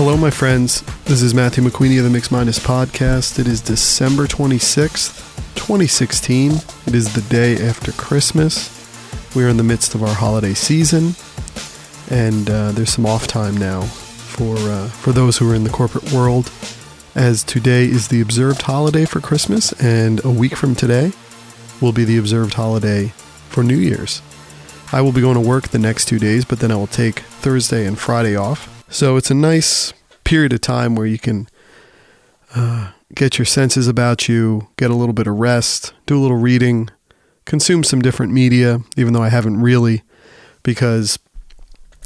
Hello, my friends. This is Matthew McQueenie of the Mix Minus Podcast. It is December 26th, 2016. It is the day after Christmas. We are in the midst of our holiday season, and there's some off time now for those who are in the corporate world, as today is the observed holiday for Christmas, and a week from today will be the observed holiday for New Year's. I will be going to work the next 2 days, but then I will take Thursday and Friday off. So it's a nice period of time where you can get your senses about you, get a little bit of rest, do a little reading, consume some different media, even though I haven't really, because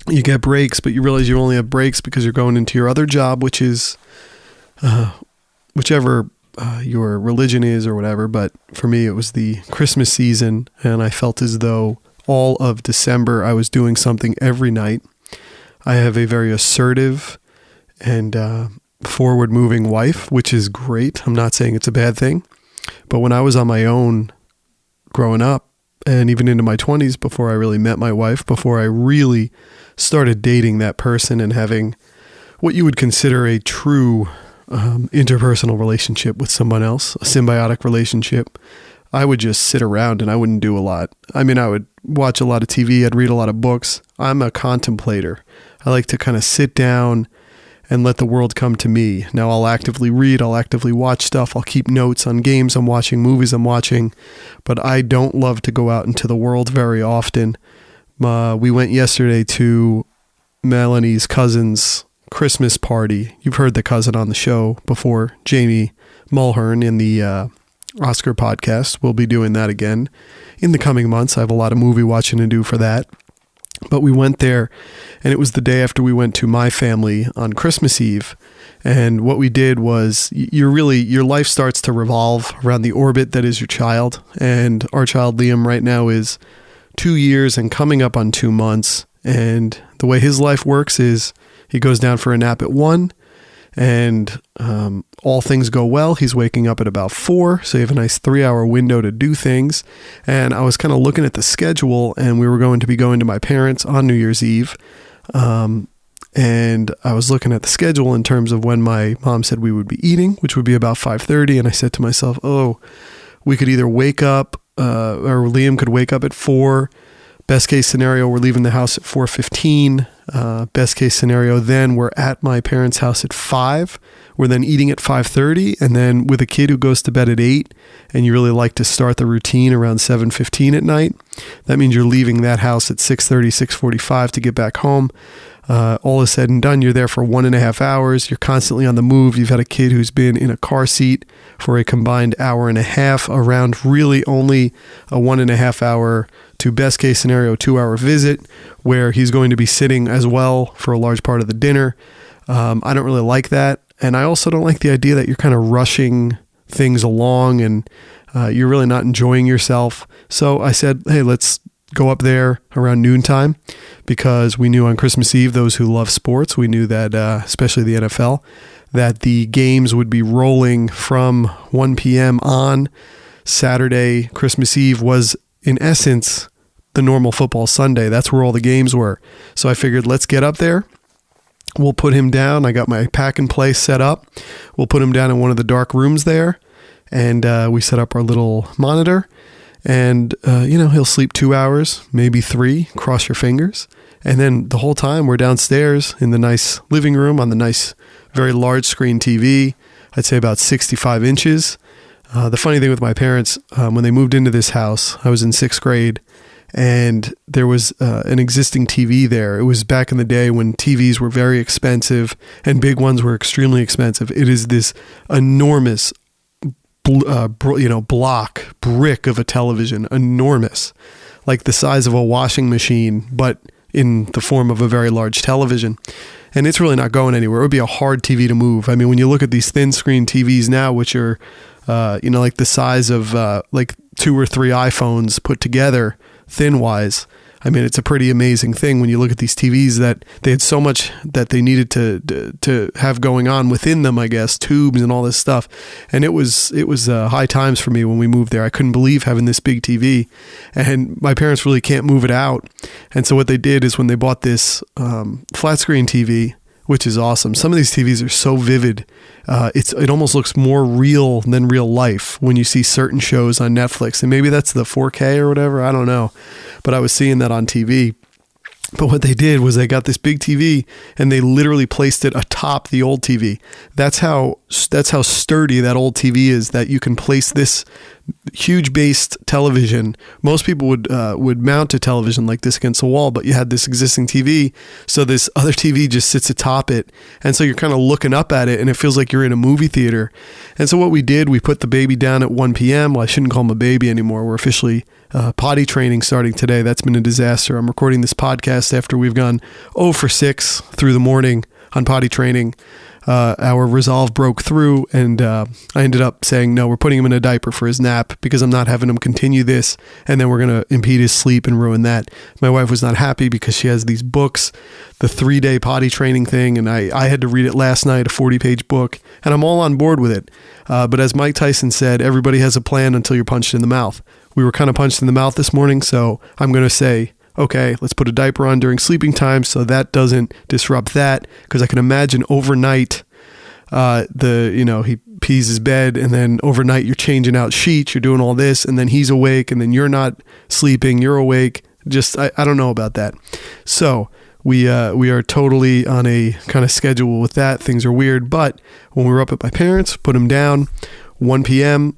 you get breaks, but you realize you only have breaks because you're going into your other job, which is whichever your religion is or whatever. But for me, it was the Christmas season, and I felt as though all of December I was doing something every night. I have a very assertive and forward-moving wife, which is great. I'm not saying it's a bad thing. But when I was on my own growing up, and even into my 20s, before I really met my wife, before I really started dating that person and having what you would consider a true interpersonal relationship with someone else, a symbiotic relationship, I would just sit around and I wouldn't do a lot. I mean, I would watch a lot of TV. I'd read a lot of books. I'm a contemplator. I like to kind of sit down and let the world come to me. Now, I'll actively read. I'll actively watch stuff. I'll keep notes on games I'm watching, movies I'm watching. But I don't love to go out into the world very often. We went yesterday to Melanie's cousin's Christmas party. You've heard the cousin on the show before, Jamie Mulhern, in the Oscar podcast. We'll be doing that again in the coming months. I have a lot of movie watching to do for that. But we went there, and it was the day after we went to my family on Christmas Eve. And what we did was, your life starts to revolve around the orbit that is your child. And our child Liam right now is 2 years and coming up on 2 months. And the way his life works is he goes down for a nap at 1, and all things go well. He's waking up at about 4, so you have a nice 3-hour window to do things. And I was kind of looking at the schedule, and we were going to be going to my parents on New Year's Eve. And I was looking at the schedule in terms of when my mom said we would be eating, which would be about 5:30. And I said to myself, we could either wake up, or Liam could wake up at 4. Best case scenario, we're leaving the house at 4:15. Best case scenario, then we're at my parents' house at 5. We're then eating at 5:30. And then with a kid who goes to bed at 8, and you really like to start the routine around 7:15 at night, that means you're leaving that house at 6:30, 6:45 to get back home. All is said and done, you're there for 1.5 hours. You're constantly on the move. You've had a kid who's been in a car seat for a combined hour and a half, around really only a 1.5 hour to best case scenario 2-hour visit, where he's going to be sitting as well for a large part of the dinner. I don't really like that. And I also don't like the idea that you're kind of rushing things along and you're really not enjoying yourself. So I said, hey, let's go up there around noontime, because we knew on Christmas Eve, those who love sports, we knew that, especially the NFL, that the games would be rolling from 1 p.m. on. Saturday, Christmas Eve, was in essence the normal football Sunday. That's where all the games were. So I figured, let's get up there. We'll put him down. I got my pack and play set up. We'll put him down in one of the dark rooms there. And we set up our little monitor. And, he'll sleep 2 hours, maybe 3, cross your fingers. And then the whole time we're downstairs in the nice living room on the nice, very large screen TV. I'd say about 65 inches. The funny thing with my parents, when they moved into this house, I was in 6th grade, and there was an existing TV there. It was back in the day when TVs were very expensive and big ones were extremely expensive. It is this enormous brick of a television, enormous, like the size of a washing machine, but in the form of a very large television. And it's really not going anywhere. It would be a hard TV to move. I mean, when you look at these thin screen TVs now, which are, like the size of like 2 or 3 iPhones put together, thin wise, I mean, it's a pretty amazing thing when you look at these TVs that they had so much that they needed to have going on within them, I guess, tubes and all this stuff. And it was high times for me when we moved there. I couldn't believe having this big TV, and my parents really can't move it out. And so what they did is when they bought this flat screen TV, which is awesome. Some of these TVs are so vivid. It almost looks more real than real life when you see certain shows on Netflix. And maybe that's the 4K or whatever. I don't know. But I was seeing that on TV. But what they did was they got this big TV and they literally placed it atop the old TV. That's how sturdy that old TV is, that you can place this huge based television. Most people would mount a television like this against the wall, but you had this existing TV, so this other TV just sits atop it, and so you're kind of looking up at it and it feels like you're in a movie theater. And so what we did, we put the baby down at 1 p.m. Well, I shouldn't call him a baby anymore. We're officially potty training starting today. That's been a disaster. I'm recording this podcast after we've gone 0 for 6 through the morning on potty training. Our resolve broke through, and I ended up saying, no, we're putting him in a diaper for his nap because I'm not having him continue this, and then we're going to impede his sleep and ruin that. My wife was not happy because she has these books, the 3-day potty training thing, and I had to read it last night, a 40-page book, and I'm all on board with it. But as Mike Tyson said, everybody has a plan until you're punched in the mouth. We were kind of punched in the mouth this morning, so I'm going to say, okay, let's put a diaper on during sleeping time so that doesn't disrupt that, because I can imagine overnight, he pees his bed, and then overnight you're changing out sheets, you're doing all this, and then he's awake, and then you're not sleeping, you're awake. I don't know about that. So we are totally on a kind of schedule with that. Things are weird, but when we were up at my parents', put him down, 1 p.m.,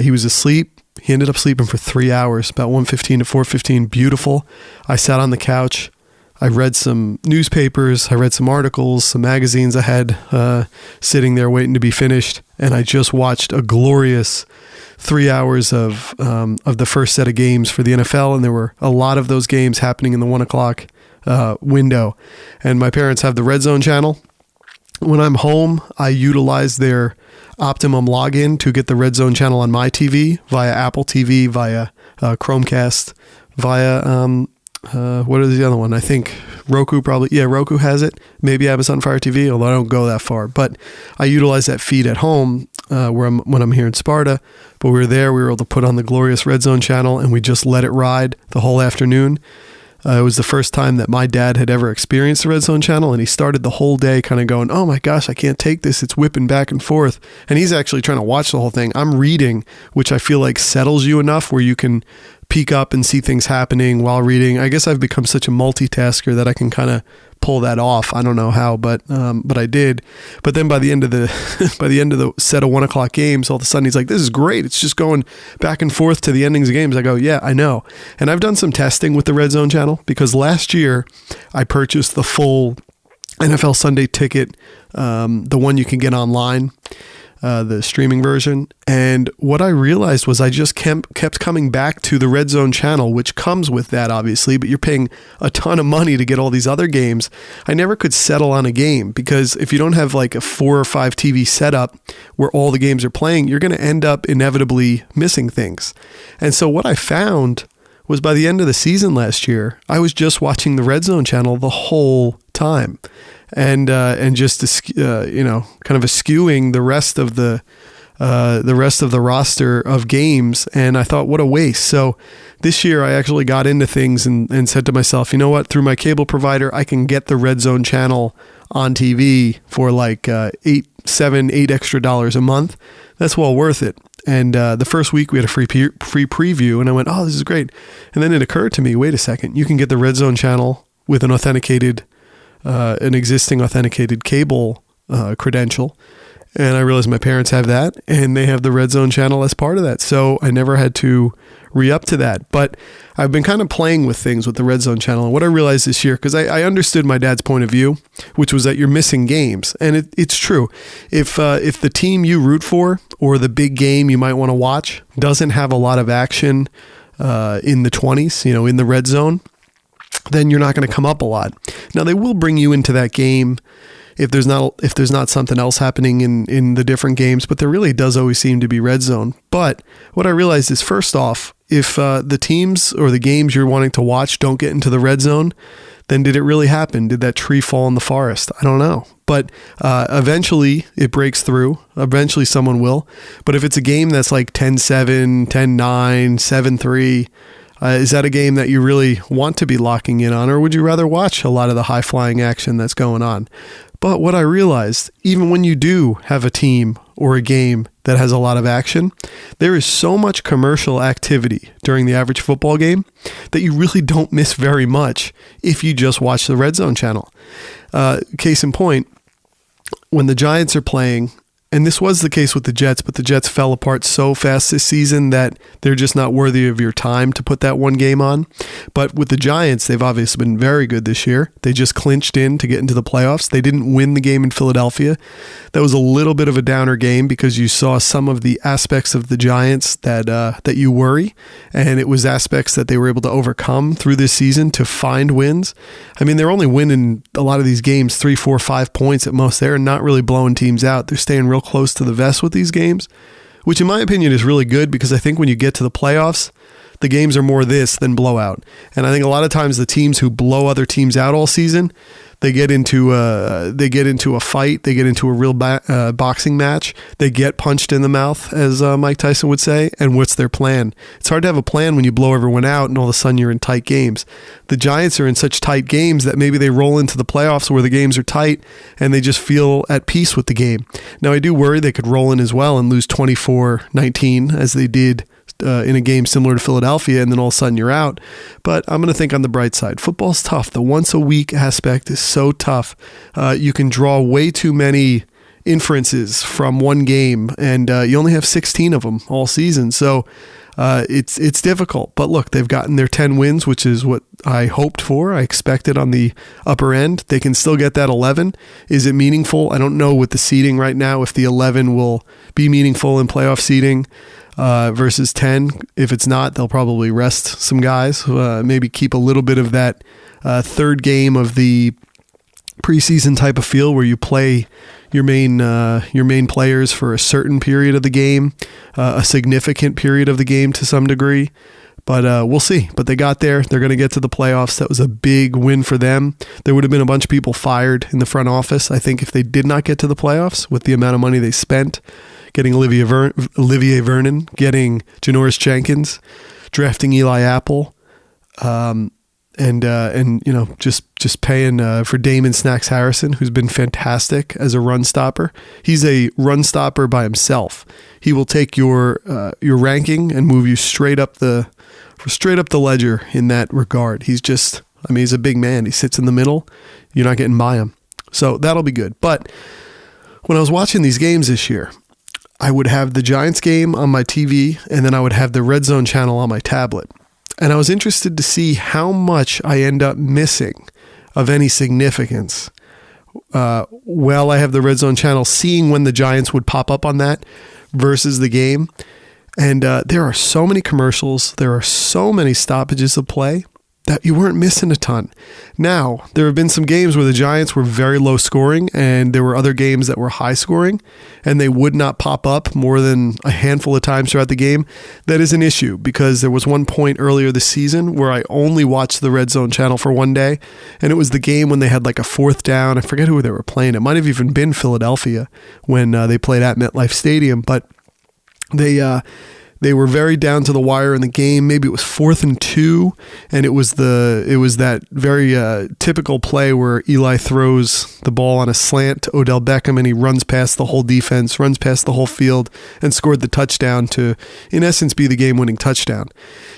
he was asleep. He ended up sleeping for 3 hours, about 1:15 to 4:15. Beautiful. I sat on the couch. I read some newspapers. I read some articles, some magazines I had sitting there waiting to be finished. And I just watched a glorious 3 hours of the first set of games for the NFL. And there were a lot of those games happening in the 1 o'clock window. And my parents have the Red Zone channel. When I'm home, I utilize their Optimum login to get the Red Zone channel on my TV via Apple TV, via Chromecast, via what is the other one? I think Roku probably. Yeah, Roku has it. Maybe Amazon Fire TV, although I don't go that far. But I utilize that feed at home when I'm here in Sparta. But we were able to put on the glorious Red Zone channel, and we just let it ride the whole afternoon. It was the first time that my dad had ever experienced the Red Zone channel, and he started the whole day kind of going, oh my gosh, I can't take this. It's whipping back and forth. And he's actually trying to watch the whole thing. I'm reading, which I feel like settles you enough where you can peek up and see things happening while reading. I guess I've become such a multitasker that I can kind of pull that off. I don't know how, but I did. But then by the end of the set of 1 o'clock games, all of a sudden he's like, this is great. It's just going back and forth to the endings of games. I go, yeah, I know. And I've done some testing with the Red Zone channel because last year I purchased the full NFL Sunday ticket, the one you can get online, the streaming version. And what I realized was I just kept coming back to the Red Zone channel, which comes with that, obviously, but you're paying a ton of money to get all these other games. I never could settle on a game because if you don't have like a 4 or 5 TV setup where all the games are playing, you're going to end up inevitably missing things. And so what I found was by the end of the season last year, I was just watching the Red Zone channel the whole time. And just kind of eschewing the rest of the roster of games. And I thought, what a waste. So this year I actually got into things and said to myself, you know what, through my cable provider, I can get the Red Zone channel on TV for like $8 extra a month. That's well worth it. And the first week we had a free preview, and I went, oh, this is great. And then it occurred to me, wait a second, you can get the Red Zone channel with an existing authenticated cable credential. And I realized my parents have that, and they have the Red Zone channel as part of that. So I never had to re-up to that. But I've been kind of playing with things with the Red Zone channel. And what I realized this year, because I understood my dad's point of view, which was that you're missing games. And it's true. If the team you root for or the big game you might want to watch doesn't have a lot of action in the 20s, in the red zone, then you're not going to come up a lot. Now, they will bring you into that game if there's not something else happening in the different games, but there really does always seem to be red zone. But what I realized is, first off, if the teams or the games you're wanting to watch don't get into the red zone, then did it really happen? Did that tree fall in the forest? I don't know. But eventually it breaks through. Eventually someone will. But if it's a game that's like 10-7, 10-9, 7-3, is that a game that you really want to be locking in on, or would you rather watch a lot of the high-flying action that's going on? But what I realized, even when you do have a team or a game that has a lot of action, there is so much commercial activity during the average football game that you really don't miss very much if you just watch the Red Zone channel. Case in point, when the Giants are playing, and this was the case with the Jets, but the Jets fell apart so fast this season that they're just not worthy of your time to put that one game on. But with the Giants, they've obviously been very good this year. They just clinched in to get into the playoffs. They didn't win the game in Philadelphia. That was a little bit of a downer game because you saw some of the aspects of the Giants that you worry, and it was aspects that they were able to overcome through this season to find wins. I mean, they're only winning a lot of these games 3, 4, 5 points at most. They're not really blowing teams out. They're staying real close to the vest with these games, which in my opinion is really good because I think when you get to the playoffs, the games are more this than blowout. And I think a lot of times the teams who blow other teams out all season, they get into a fight, they get into a real boxing match, they get punched in the mouth, as Mike Tyson would say, and what's their plan? It's hard to have a plan when you blow everyone out and all of a sudden you're in tight games. The Giants are in such tight games that maybe they roll into the playoffs where the games are tight and they just feel at peace with the game. Now, I do worry they could roll in as well and lose 24-19 as they did in a game similar to Philadelphia, and then all of a sudden you're out. But I'm going to think on the bright side. Football's tough. The once-a-week aspect is so tough. You can draw way too many inferences from one game, and you only have 16 of them all season. So it's difficult. But look, they've gotten their 10 wins, which is what I hoped for. I expected on the upper end. They can still get that 11. Is it meaningful? I don't know with the seeding right now if the 11 will be meaningful in playoff seeding versus 10. If it's not, they'll probably rest some guys, maybe keep a little bit of that third game of the preseason type of feel where you play your main players for a certain period of the game, a significant period of the game to some degree. But we'll see. But they got there. They're going to get to the playoffs. That was a big win for them. There would have been a bunch of people fired in the front office, I think, if they did not get to the playoffs with the amount of money they spent, getting Olivier Vernon, getting Janoris Jenkins, drafting Eli Apple, and just paying for Damon Snacks Harrison, who's been fantastic as a run stopper. He's a run stopper by himself. He will take your ranking and move you straight up the ledger in that regard. He's a big man. He sits in the middle. You're not getting by him. So that'll be good. But when I was watching these games this year, I would have the Giants game on my TV, and then I would have the Red Zone channel on my tablet. And I was interested to see how much I end up missing of any significance. While I have the Red Zone channel, seeing when the Giants would pop up on that versus the game. And there are so many commercials. There are so many stoppages of play that you weren't missing a ton. Now, there have been some games where the Giants were very low scoring and there were other games that were high scoring and they would not pop up more than a handful of times throughout the game. That is an issue because there was one point earlier this season where I only watched the Red Zone channel for one day, and it was the game when they had like a fourth down. I forget who they were playing. It might have even been Philadelphia when they played at MetLife Stadium, but they were very down to the wire in the game. Maybe it was 4th and 2, and it was that very typical play where Eli throws the ball on a slant to Odell Beckham, and he runs past the whole defense, runs past the whole field, and scored the touchdown to, in essence, be the game-winning touchdown.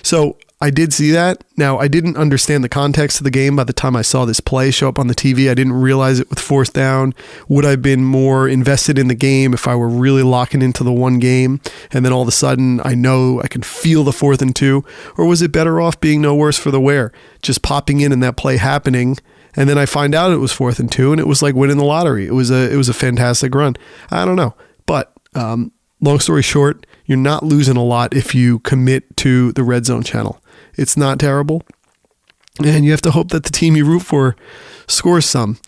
So I did see that. Now, I didn't understand the context of the game by the time I saw this play show up on the TV. I didn't realize it with 4th down. Would I have been more invested in the game if I were really locking into the one game and then all of a sudden I know I can feel the 4th and 2? Or was it better off being no worse for the wear, just popping in and that play happening, and then I find out it was 4th and 2 and it was like winning the lottery? It was a fantastic run. I don't know. But long story short, you're not losing a lot if you commit to the Red Zone channel. It's not terrible. And you have to hope that the team you root for scores some.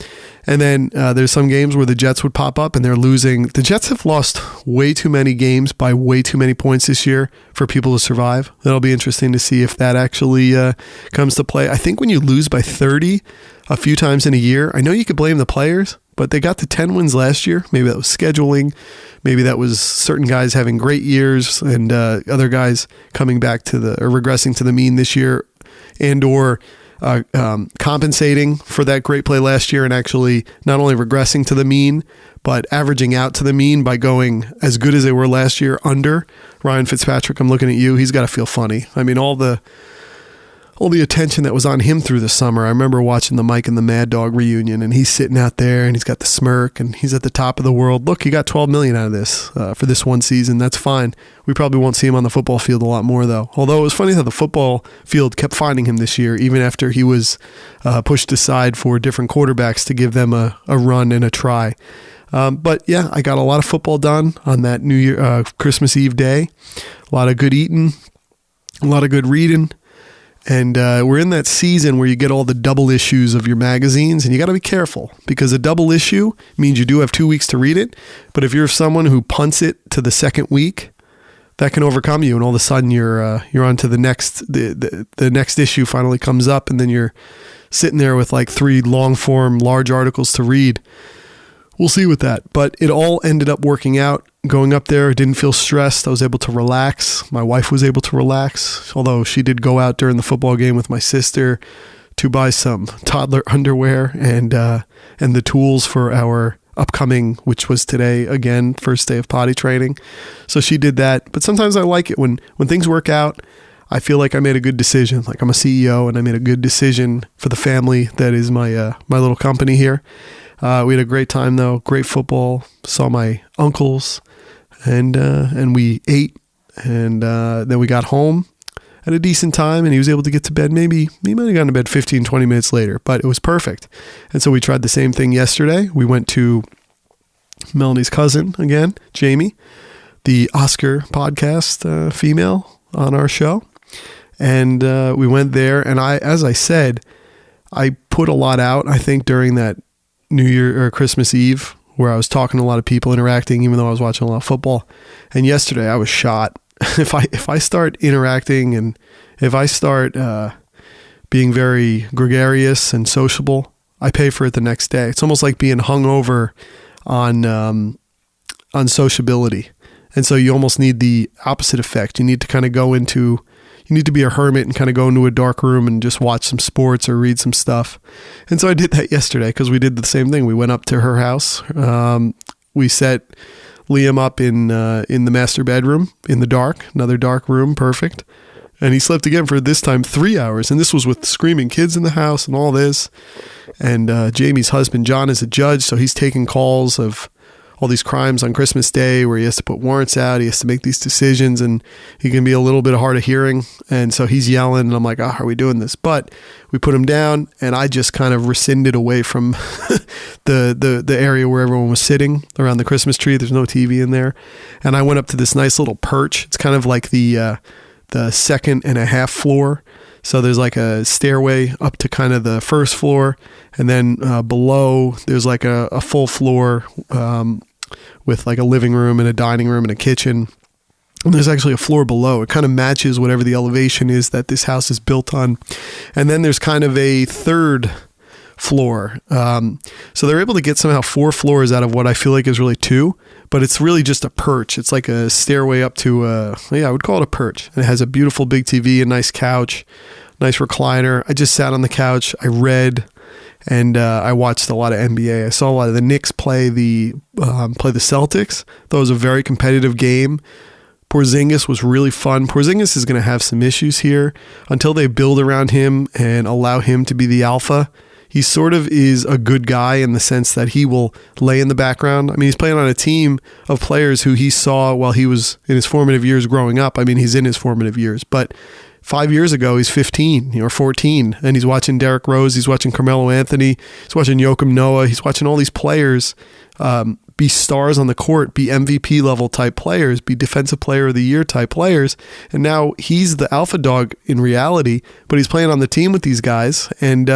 And then there's some games where the Jets would pop up and they're losing. The Jets have lost way too many games by way too many points this year for people to survive. That'll be interesting to see if that actually comes to play. I think when you lose by 30 a few times in a year, I know you could blame the players, but they got to 10 wins last year. Maybe that was scheduling. Maybe that was certain guys having great years and other guys coming back to or regressing to the mean this year, and or compensating for that great play last year and actually not only regressing to the mean, but averaging out to the mean by going as good as they were last year under. Ryan Fitzpatrick, I'm looking at you. He's got to feel funny. I mean, all the attention that was on him through the summer. I remember watching the Mike and the Mad Dog reunion, and he's sitting out there and he's got the smirk and he's at the top of the world. Look, he got $12 million out of this for this one season. That's fine. We probably won't see him on the football field a lot more, though. Although it was funny how the football field kept finding him this year, even after he was pushed aside for different quarterbacks to give them a run and a try. But yeah, I got a lot of football done on that New Year, Christmas Eve day. A lot of good eating, a lot of good reading. And we're in that season where you get all the double issues of your magazines, and you got to be careful because a double issue means you do have 2 weeks to read it. But if you're someone who punts it to the second week, that can overcome you, and all of a sudden you're on to the next. The next issue finally comes up, and then you're sitting there with like 3 long form, large articles to read. We'll see with that. But it all ended up working out. Going up there, didn't feel stressed. I was able to relax. My wife was able to relax, although she did go out during the football game with my sister to buy some toddler underwear and the tools for our upcoming, which was today, again, first day of potty training. So she did that. But sometimes I like it when things work out. I feel like I made a good decision. Like I'm a CEO and I made a good decision for the family that is my little company here. We had a great time though, great football, saw my uncles, and we ate, and then we got home at a decent time, and he was able to get to bed. Maybe he might have gotten to bed 15, 20 minutes later, but it was perfect. And so we tried the same thing yesterday. We went to Melanie's cousin again, Jamie, the Oscar podcast female on our show. And we went there, and as I said, I put a lot out, I think, during that New Year or Christmas Eve, where I was talking to a lot of people, interacting, even though I was watching a lot of football. And yesterday I was shot. If I start interacting and if I start being very gregarious and sociable, I pay for it the next day. It's almost like being hungover on sociability. And so you almost need the opposite effect. You need to kind of you need to be a hermit and kind of go into a dark room and just watch some sports or read some stuff. And so I did that yesterday because we did the same thing. We went up to her house. We set Liam up in the master bedroom in the dark, another dark room, perfect. And he slept again for this time 3 hours. And this was with screaming kids in the house and all this. And Jamie's husband, John, is a judge, so he's taking calls of all these crimes on Christmas Day where he has to put warrants out. He has to make these decisions, and he can be a little bit hard of hearing. And so he's yelling, and I'm like, how are we doing this? But we put him down, and I just kind of rescinded away from the area where everyone was sitting around the Christmas tree. There's no TV in there. And I went up to this nice little perch. It's kind of like the second and a half floor. So there's like a stairway up to kind of the first floor, and then below there's like a full floor with like a living room and a dining room and a kitchen. And there's actually a floor below. It kind of matches whatever the elevation is that this house is built on. And then there's kind of a third floor. So they're able to get somehow 4 floors out of what I feel like is really 2, but it's really just a perch. It's like a stairway up to I would call it a perch. And it has a beautiful big TV, a nice couch, nice recliner. I just sat on the couch. I read, and I watched a lot of NBA. I saw a lot of the Knicks play the Celtics. That was a very competitive game. Porzingis was really fun. Porzingis is going to have some issues here until they build around him and allow him to be the alpha. He sort of is a good guy in the sense that he will lay in the background. I mean, he's playing on a team of players who he saw while he was in his formative years growing up. I mean, he's in his formative years, but 5 years ago, he's 15 or 14, and he's watching Derrick Rose, he's watching Carmelo Anthony, he's watching Joakim Noah, he's watching all these players be stars on the court, be MVP level type players, be defensive player of the year type players, and now he's the alpha dog in reality, but he's playing on the team with these guys, and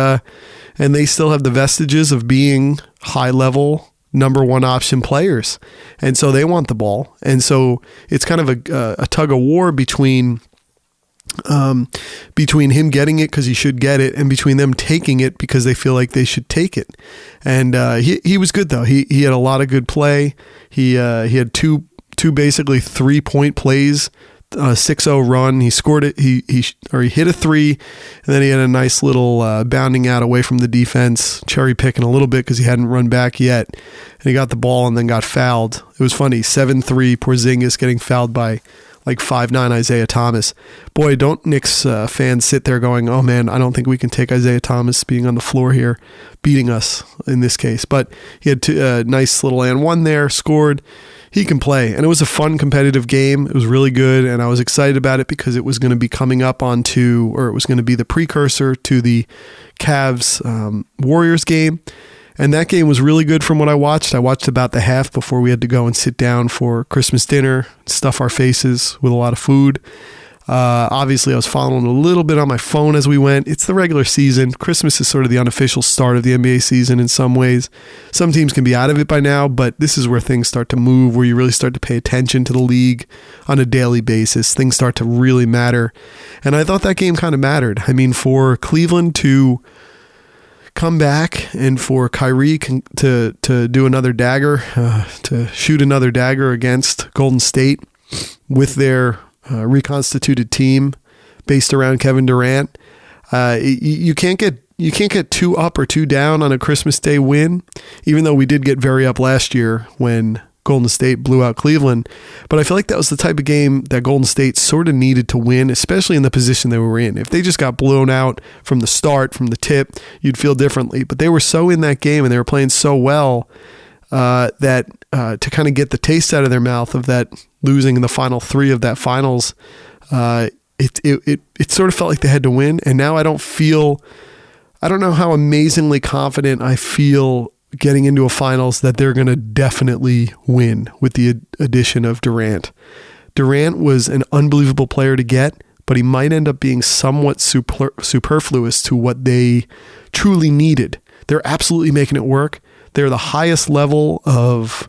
they still have the vestiges of being high level number 1 option players, and so they want the ball, and so it's kind of a tug of war between him getting it because he should get it, and between them taking it because they feel like they should take it. And he was good though. He had a lot of good play. He had two basically 3-point plays 6-0 run. He scored it. He hit a three, and then he had a nice little bounding out away from the defense, cherry picking a little bit because he hadn't run back yet, and he got the ball and then got fouled. It was funny. 7-3 Porzingis getting fouled by like 5'9" Isaiah Thomas. Boy, don't Knicks fans sit there going, oh man, I don't think we can take Isaiah Thomas being on the floor here, beating us in this case. But he had a nice little and one there, scored. He can play. And it was a fun, competitive game. It was really good, and I was excited about it because it was going to be coming up onto, or it was going to be the precursor to the Cavs Warriors game. And that game was really good from what I watched. I watched about the half before we had to go and sit down for Christmas dinner, stuff our faces with a lot of food. Obviously, I was following a little bit on my phone as we went. It's the regular season. Christmas is sort of the unofficial start of the NBA season in some ways. Some teams can be out of it by now, but this is where things start to move, where you really start to pay attention to the league on a daily basis. Things start to really matter. And I thought that game kind of mattered. I mean, for Cleveland to come back and for Kyrie to do another dagger, to shoot another dagger against Golden State with their reconstituted team based around Kevin Durant, you can't get too up or too down on a Christmas Day win, even though we did get very up last year when Golden State blew out Cleveland. But I feel like that was the type of game that Golden State sort of needed to win, especially in the position they were in. If they just got blown out from the start, from the tip, you'd feel differently. But they were so in that game and they were playing so well that to kind of get the taste out of their mouth of that losing in the final three of that finals, it sort of felt like they had to win. And now I don't know how amazingly confident I feel getting into a finals that they're going to definitely win with the addition of Durant. Durant was an unbelievable player to get, but he might end up being somewhat superfluous to what they truly needed. They're absolutely making it work. They're the highest level of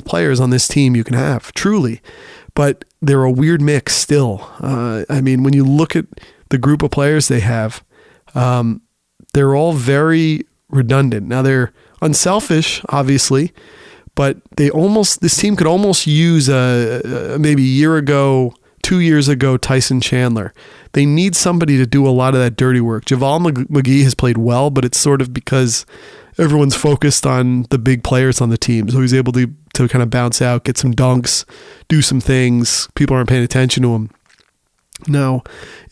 players on this team you can have, truly. But they're a weird mix still. I mean, when you look at the group of players they have, they're all very redundant. Now they're unselfish, obviously, but this team could almost use maybe a year ago, 2 years ago, Tyson Chandler. They need somebody to do a lot of that dirty work. JaVale McGee has played well, but it's sort of because everyone's focused on the big players on the team. So he's able to kind of bounce out, get some dunks, do some things. People aren't paying attention to him. Now,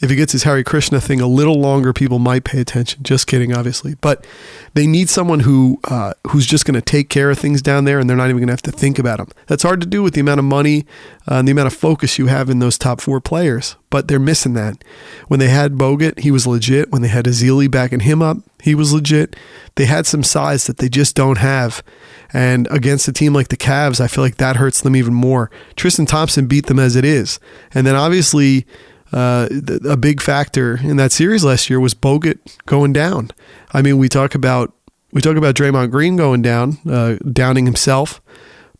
if he gets his Hare Krishna thing a little longer, people might pay attention. Just kidding, obviously. But they need someone who's just going to take care of things down there, and they're not even going to have to think about them. That's hard to do with the amount of money and the amount of focus you have in those top four players. But they're missing that. When they had Bogut, he was legit. When they had Ezeli backing him up, he was legit. They had some size that they just don't have. And against a team like the Cavs, I feel like that hurts them even more. Tristan Thompson beat them as it is. And then obviously a big factor in that series last year was Bogut going down. I mean, we talk about Draymond Green going down, downing himself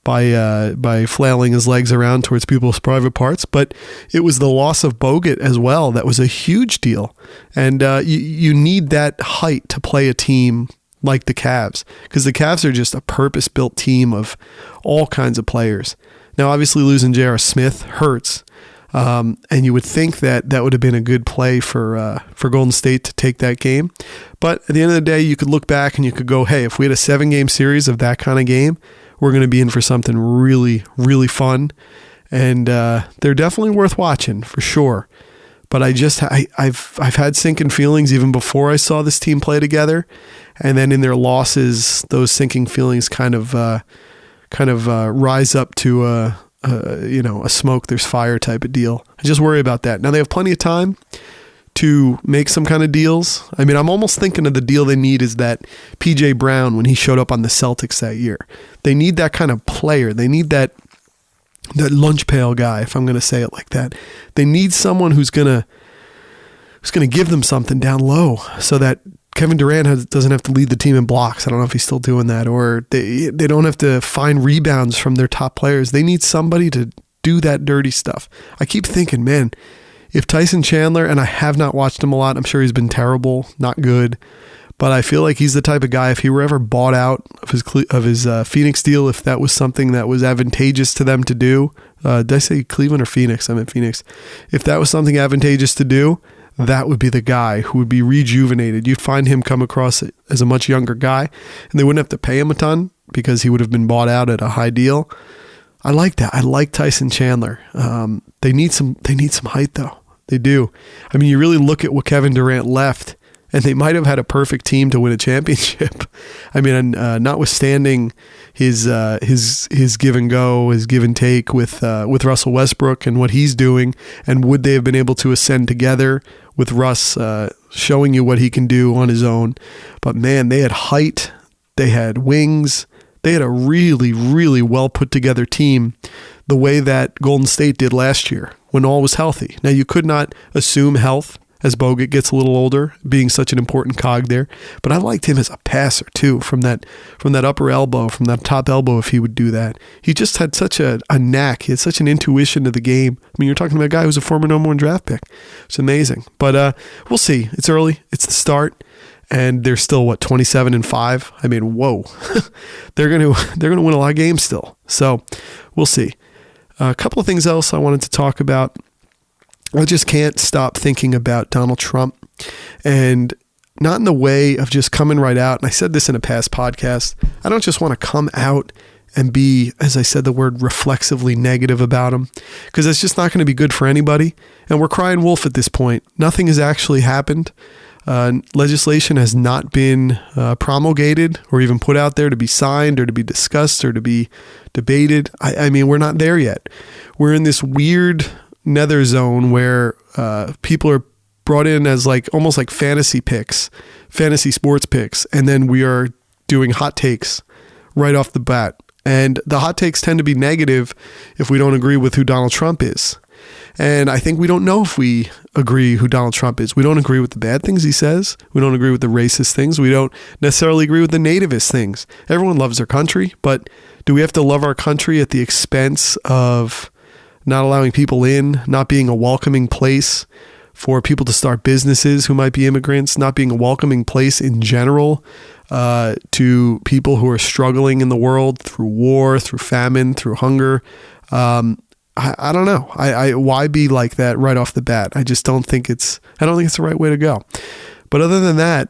by flailing his legs around towards people's private parts, but it was the loss of Bogut as well that was a huge deal. And you need that height to play a team like the Cavs, because the Cavs are just a purpose-built team of all kinds of players. Now, obviously, losing J.R. Smith hurts. And you would think that would have been a good play for Golden State to take that game. But at the end of the day, you could look back and you could go, hey, if we had a 7-game series of that kind of game, we're going to be in for something really, really fun. And they're definitely worth watching for sure. But I've had sinking feelings even before I saw this team play together. And then in their losses, those sinking feelings kind of rise up to a smoke, there's fire type of deal. I just worry about that. Now they have plenty of time to make some kind of deals. I mean, I'm almost thinking of the deal they need is that PJ Brown when he showed up on the Celtics that year. They need that kind of player. They need that lunch pail guy, if I'm going to say it like that. They need someone who's going to give them something down low so that Kevin Durant doesn't have to lead the team in blocks. I don't know if he's still doing that. Or they don't have to find rebounds from their top players. They need somebody to do that dirty stuff. I keep thinking, man, if Tyson Chandler, and I have not watched him a lot, I'm sure he's been terrible, not good, But I feel like he's the type of guy, if he were ever bought out of his Phoenix deal, if that was something that was advantageous to them to do, did I say Cleveland or Phoenix? I meant Phoenix. If that was something advantageous to do, that would be the guy who would be rejuvenated. You'd find him come across as a much younger guy, and they wouldn't have to pay him a ton because he would have been bought out at a high deal. I like that. I like Tyson Chandler. They need some height though. They do. I mean, you really look at what Kevin Durant left, and they might have had a perfect team to win a championship. I mean, notwithstanding his give and go, his give and take with Russell Westbrook and what he's doing, and would they have been able to ascend together with Russ showing you what he can do on his own? But man, they had height, they had wings, they had a really, really well put together team, the way that Golden State did last year when all was healthy. Now, you could not assume health as Bogut gets a little older, being such an important cog there. But I liked him as a passer too, from that upper elbow, from that top elbow, if he would do that. He just had such a knack. He had such an intuition to the game. I mean, you're talking about a guy who's a former number 1 draft pick. It's amazing. But we'll see. It's early. It's the start. And they're still 27-5. I mean, whoa. they're gonna win a lot of games still. So we'll see. A couple of things else I wanted to talk about. I just can't stop thinking about Donald Trump, and not in the way of just coming right out. And I said this in a past podcast. I don't just want to come out and be, as I said, the word reflexively negative about him, because it's just not going to be good for anybody. And we're crying wolf at this point. Nothing has actually happened. Legislation has not been promulgated or even put out there to be signed or to be discussed or to be debated. I mean, we're not there yet. We're in this weird nether zone where people are brought in as almost like fantasy sports picks, and then we are doing hot takes right off the bat. And the hot takes tend to be negative if we don't agree with who Donald Trump is. And I think we don't know if we agree who Donald Trump is. We don't agree with the bad things he says. We don't agree with the racist things. We don't necessarily agree with the nativist things. Everyone loves their country, but do we have to love our country at the expense of not allowing people in, not being a welcoming place for people to start businesses who might be immigrants, not being a welcoming place in general to people who are struggling in the world through war, through famine, through hunger? I don't know. Why be like that right off the bat? I don't think it's the right way to go. But other than that,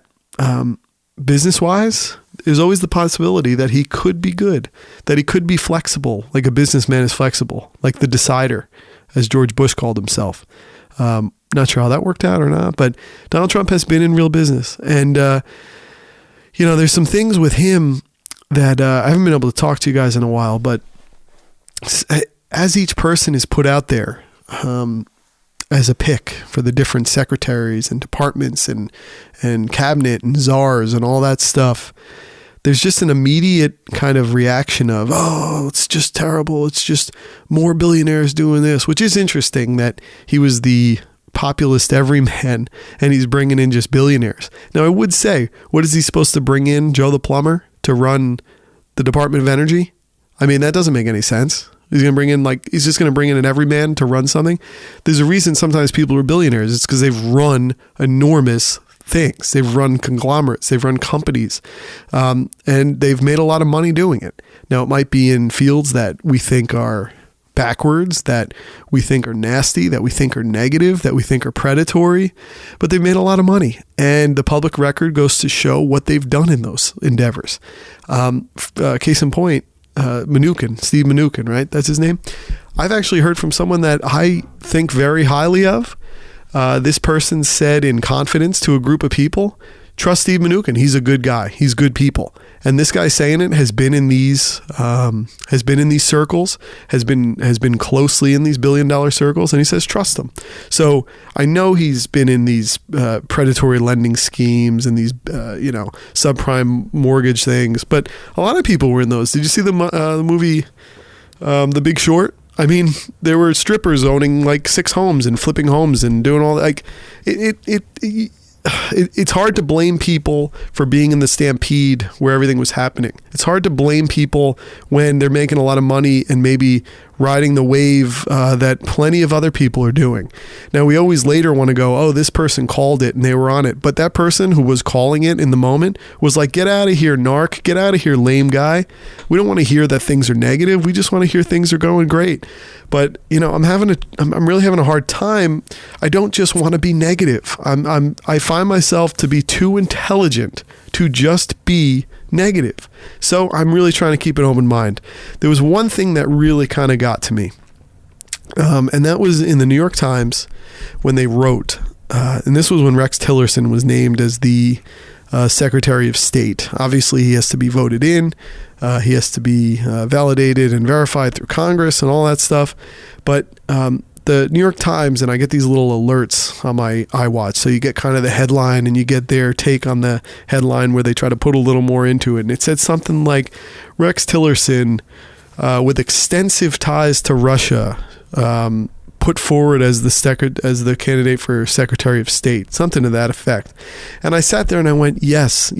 business wise, there's always the possibility that he could be good, that he could be flexible, like a businessman is flexible, like the decider, as George Bush called himself. Not sure how that worked out or not, but Donald Trump has been in real business. And, there's some things with him that I haven't been able to talk to you guys in a while, but as each person is put out there as a pick for the different secretaries and departments and cabinet and czars and all that stuff, there's just an immediate kind of reaction of, oh, it's just terrible. It's just more billionaires doing this, which is interesting that he was the populist everyman and he's bringing in just billionaires. Now, I would say, what is he supposed to bring in, Joe the plumber, to run the Department of Energy? I mean, that doesn't make any sense. He's just going to bring in an everyman to run something. There's a reason sometimes people are billionaires. It's because they've run enormous things. They've run conglomerates. They've run companies. And they've made a lot of money doing it. Now, it might be in fields that we think are backwards, that we think are nasty, that we think are negative, that we think are predatory, but they've made a lot of money. And the public record goes to show what they've done in those endeavors. Case in point, Steve Mnuchin, right? That's his name. I've actually heard from someone that I think very highly of. This person said in confidence to a group of people, trust Steve Mnuchin. He's a good guy. He's good people. And this guy saying it has been in these circles, has been closely in these $1 billion circles, and he says trust him. So I know he's been in these predatory lending schemes and these subprime mortgage things, but a lot of people were in those. Did you see the movie The Big Short? I mean, there were strippers owning 6 homes and flipping homes and doing all that. It's hard to blame people for being in the stampede where everything was happening. It's hard to blame people when they're making a lot of money and maybe riding the wave that plenty of other people are doing. Now, we always later want to go, oh, this person called it and they were on it. But that person who was calling it in the moment was like, get out of here, narc. Get out of here, lame guy. We don't want to hear that things are negative. We just want to hear things are going great. But, you know, I'm really having a hard time. I don't just want to be negative. I find myself to be too intelligent to just be negative. So I'm really trying to keep an open mind. There was one thing that really kind of got to me. And that was in the New York Times when they wrote, and this was when Rex Tillerson was named as the Secretary of State. Obviously, he has to be voted in. He has to be validated and verified through Congress and all that stuff. But the New York Times, and I get these little alerts on my iWatch. So you get kind of the headline and you get their take on the headline where they try to put a little more into it. And it said something like, Rex Tillerson, with extensive ties to Russia, put forward as the candidate for Secretary of State, something to that effect. And I sat there and I went, yes.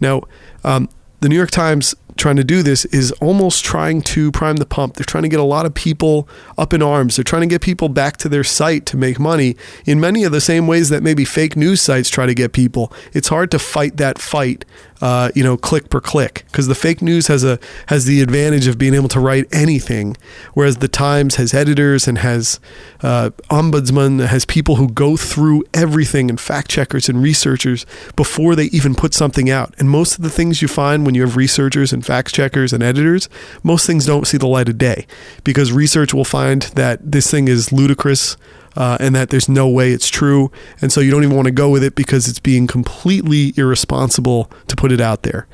Now, the New York Times trying to do this is almost trying to prime the pump. They're trying to get a lot of people up in arms. They're trying to get people back to their site to make money in many of the same ways that maybe fake news sites try to get people. It's hard to fight that fight, click per click, because the fake news has the advantage of being able to write anything, whereas the Times has editors and has ombudsman, has people who go through everything, and fact checkers and researchers before they even put something out. And most of the things you find when you have researchers and fact checkers and editors, most things don't see the light of day, because research will find that this thing is ludicrous and that there's no way it's true. And so you don't even want to go with it because it's being completely irresponsible to put it out there.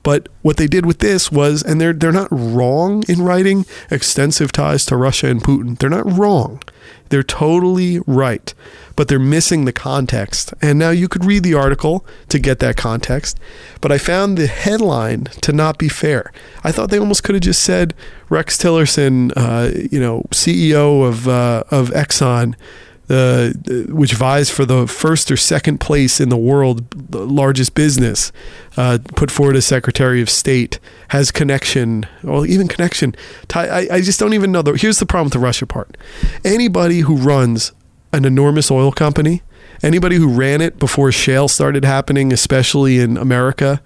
But what they did with this was, and they're not wrong in writing extensive ties to Russia and Putin. They're not wrong. They're totally right. But they're missing the context. And now you could read the article to get that context. But I found the headline to not be fair. I thought they almost could have just said Rex Tillerson, CEO of Exxon, which vies for the first or second place in the world, the largest business, put forward as Secretary of State, has connection. I just don't even know. Here's the problem with the Russia part. Anybody who runs an enormous oil company, anybody who ran it before shale started happening, especially in America,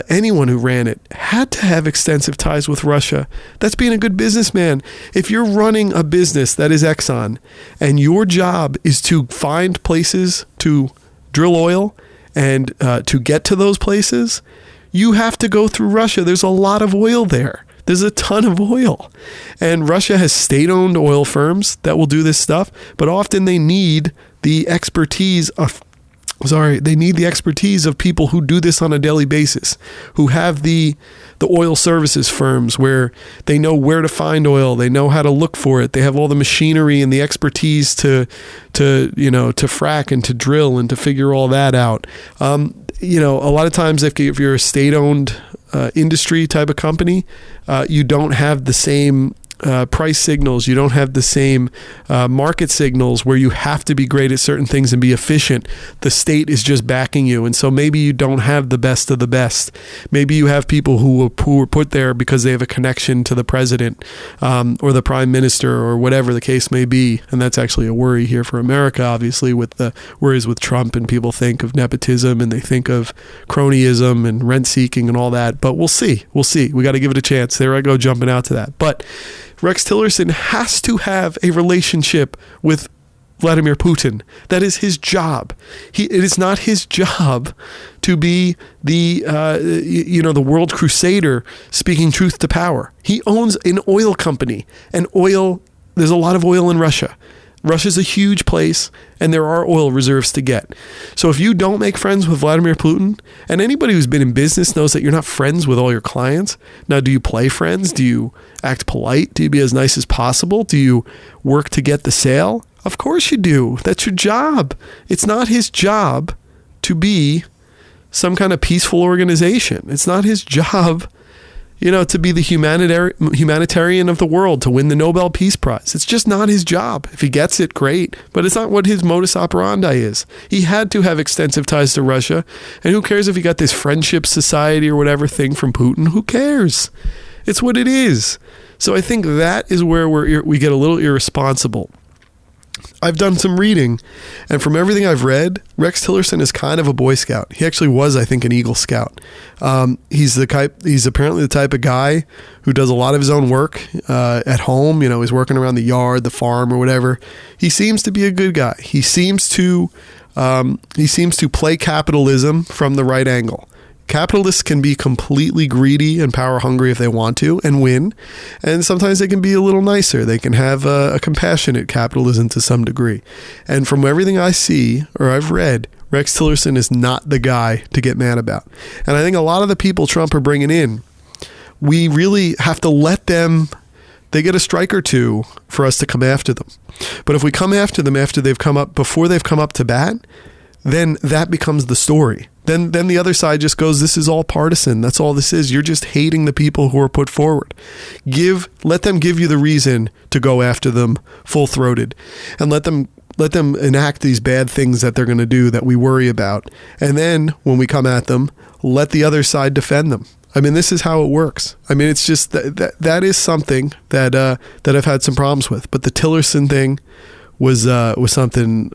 anyone who ran it had to have extensive ties with Russia. That's being a good businessman. If you're running a business that is Exxon and your job is to find places to drill oil and to get to those places, you have to go through Russia. There's a lot of oil there. There's a ton of oil. And Russia has state-owned oil firms that will do this stuff, but often they need the expertise of people who do this on a daily basis, who have the oil services firms where they know where to find oil, they know how to look for it, they have all the machinery and the expertise to frack and to drill and to figure all that out. A lot of times if you're a state-owned industry type of company, you don't have the same price signals. You don't have the same market signals where you have to be great at certain things and be efficient. The state is just backing you. And so maybe you don't have the best of the best. Maybe you have people who were put there because they have a connection to the president or the prime minister or whatever the case may be. And that's actually a worry here for America, obviously, with the worries with Trump, and people think of nepotism and they think of cronyism and rent seeking and all that. But we'll see. We got to give it a chance. There I go, jumping out to that. But Rex Tillerson has to have a relationship with Vladimir Putin. That is his job. It is not his job to be the world crusader speaking truth to power. He owns an oil company, and there's a lot of oil in Russia. Russia's a huge place, and there are oil reserves to get. So if you don't make friends with Vladimir Putin, and anybody who's been in business knows that you're not friends with all your clients. Now, do you play friends? Do you act polite? Do you be as nice as possible? Do you work to get the sale? Of course you do. That's your job. It's not his job to be some kind of peaceful organization. It's not his job to be the humanitarian of the world, to win the Nobel Peace Prize. It's just not his job. If he gets it, great. But it's not what his modus operandi is. He had to have extensive ties to Russia. And who cares if he got this friendship society or whatever thing from Putin? Who cares? It's what it is. So I think that is where we get a little irresponsible. I've done some reading, and from everything I've read, Rex Tillerson is kind of a Boy Scout. He actually was, I think, an Eagle Scout. He's apparently the type of guy who does a lot of his own work at home. He's working around the yard, the farm, or whatever. He seems to be a good guy. He seems to play capitalism from the right angle. Capitalists can be completely greedy and power hungry if they want to and win. And sometimes they can be a little nicer. They can have a compassionate capitalism to some degree. And from everything I see or I've read, Rex Tillerson is not the guy to get mad about. And I think a lot of the people Trump are bringing in, we really have to let them, they get a strike or two for us to come after them. But if we come after them before they've come up to bat, then that becomes the story. Then the other side just goes, this is all partisan. That's all this is. You're just hating the people who are put forward. Let them give you the reason to go after them full-throated, and let them enact these bad things that they're going to do that we worry about. And then when we come at them, let the other side defend them. I mean, this is how it works. I mean, it's just that is something that I've had some problems with. But the Tillerson thing was something,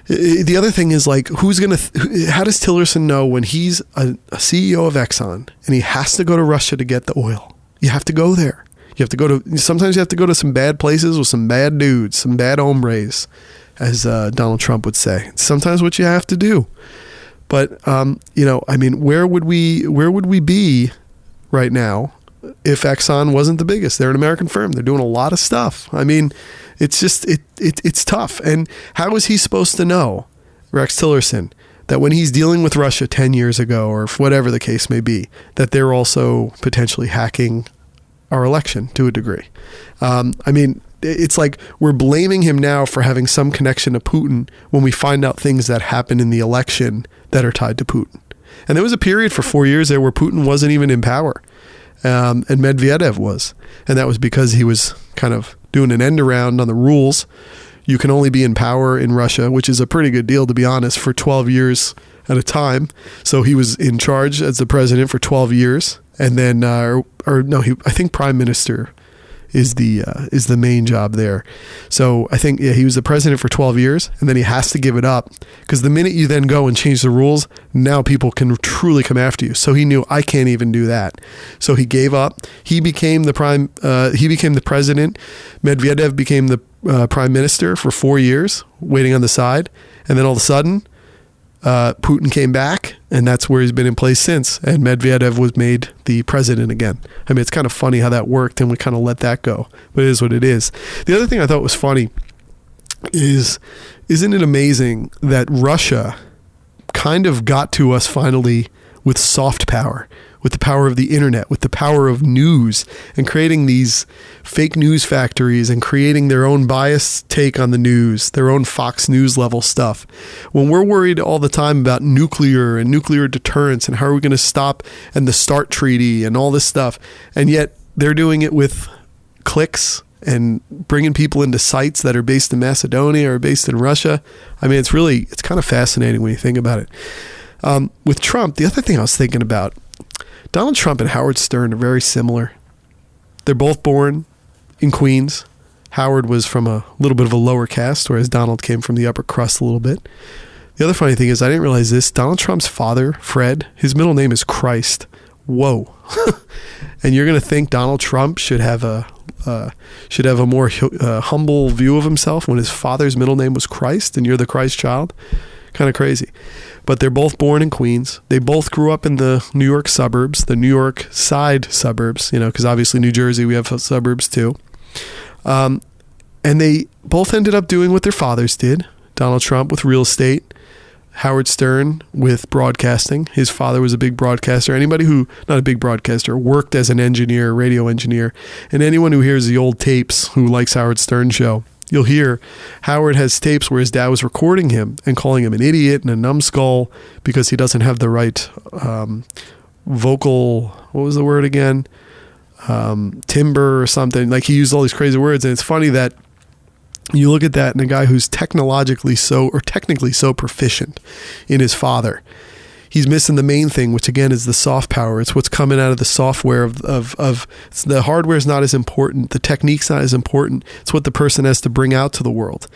The other thing is, like, how does Tillerson know when he's a CEO of Exxon and he has to go to Russia to get the oil? You have to go there. Sometimes you have to go to some bad places with some bad dudes, some bad hombres, as Donald Trump would say. It's sometimes what you have to do. But, where would we be right now if Exxon wasn't the biggest? They're an American firm. They're doing a lot of stuff. I mean, it's just, it's tough. And how is he supposed to know, Rex Tillerson, that when he's dealing with Russia 10 years ago, or whatever the case may be, that they're also potentially hacking our election to a degree? It's like we're blaming him now for having some connection to Putin when we find out things that happen in the election that are tied to Putin. And there was a period for 4 years there where Putin wasn't even in power. And Medvedev was. And that was because he was kind of doing an end around on the rules. You can only be in power in Russia, which is a pretty good deal, to be honest, for 12 years at a time. So he was in charge as the president for 12 years. And then, I think prime minister is the main job there. So I think he was the president for 12 years, and then he has to give it up, because the minute you then go and change the rules, now people can truly come after you. So he knew, I can't even do that. So he gave up. He became the president. Medvedev became the prime minister for 4 years, waiting on the side, and then all of a sudden, Putin came back, and that's where he's been in place since. And Medvedev was made the president again. I mean, it's kind of funny how that worked, and we kind of let that go. But it is what it is. The other thing I thought was funny is, isn't it amazing that Russia kind of got to us finally with soft power, with the power of the internet, with the power of news, and creating these fake news factories and creating their own biased take on the news, their own Fox News level stuff. When we're worried all the time about nuclear and nuclear deterrence and how are we going to stop, and the START treaty and all this stuff, and yet they're doing it with clicks and bringing people into sites that are based in Macedonia or based in Russia. I mean, it's kind of fascinating when you think about it. With Trump, the other thing I was thinking about, Donald Trump and Howard Stern are very similar. They're both born in Queens. Howard was from a little bit of a lower caste, whereas Donald came from the upper crust a little bit. The other funny thing is, I didn't realize this, Donald Trump's father, Fred, his middle name is Christ. Whoa. And you're going to think Donald Trump should have a more humble view of himself when his father's middle name was Christ and you're the Christ child? Kind of crazy. But they're both born in Queens. They both grew up in the New York suburbs, the New York side suburbs, because obviously New Jersey, we have suburbs too. And they both ended up doing what their fathers did. Donald Trump with real estate, Howard Stern with broadcasting. His father was a big broadcaster. Anybody who, not a big broadcaster, worked as an engineer, radio engineer, and anyone who hears the old tapes who likes Howard Stern's show, you'll hear Howard has tapes where his dad was recording him and calling him an idiot and a numbskull because he doesn't have the right vocal, what was the word again? Timbre or something. Like, he used all these crazy words. And it's funny that you look at that, and a guy who's technically so proficient in his father, he's missing the main thing, which again is the soft power. It's what's coming out of the software of the hardware is not as important. The technique's not as important. It's what the person has to bring out to the world.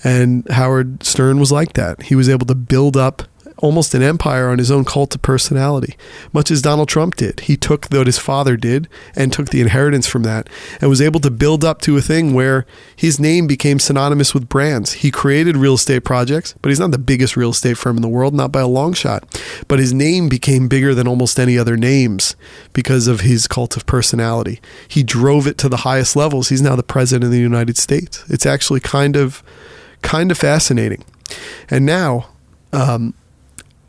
And Howard Stern was like that. He was able to build up almost an empire on his own cult of personality, much as Donald Trump did. He took what his father did and took the inheritance from that and was able to build up to a thing where his name became synonymous with brands. He created real estate projects, but he's not the biggest real estate firm in the world, not by a long shot. But his name became bigger than almost any other names because of his cult of personality. He drove it to the highest levels. He's now the president of the United States. It's actually kind of fascinating. And now,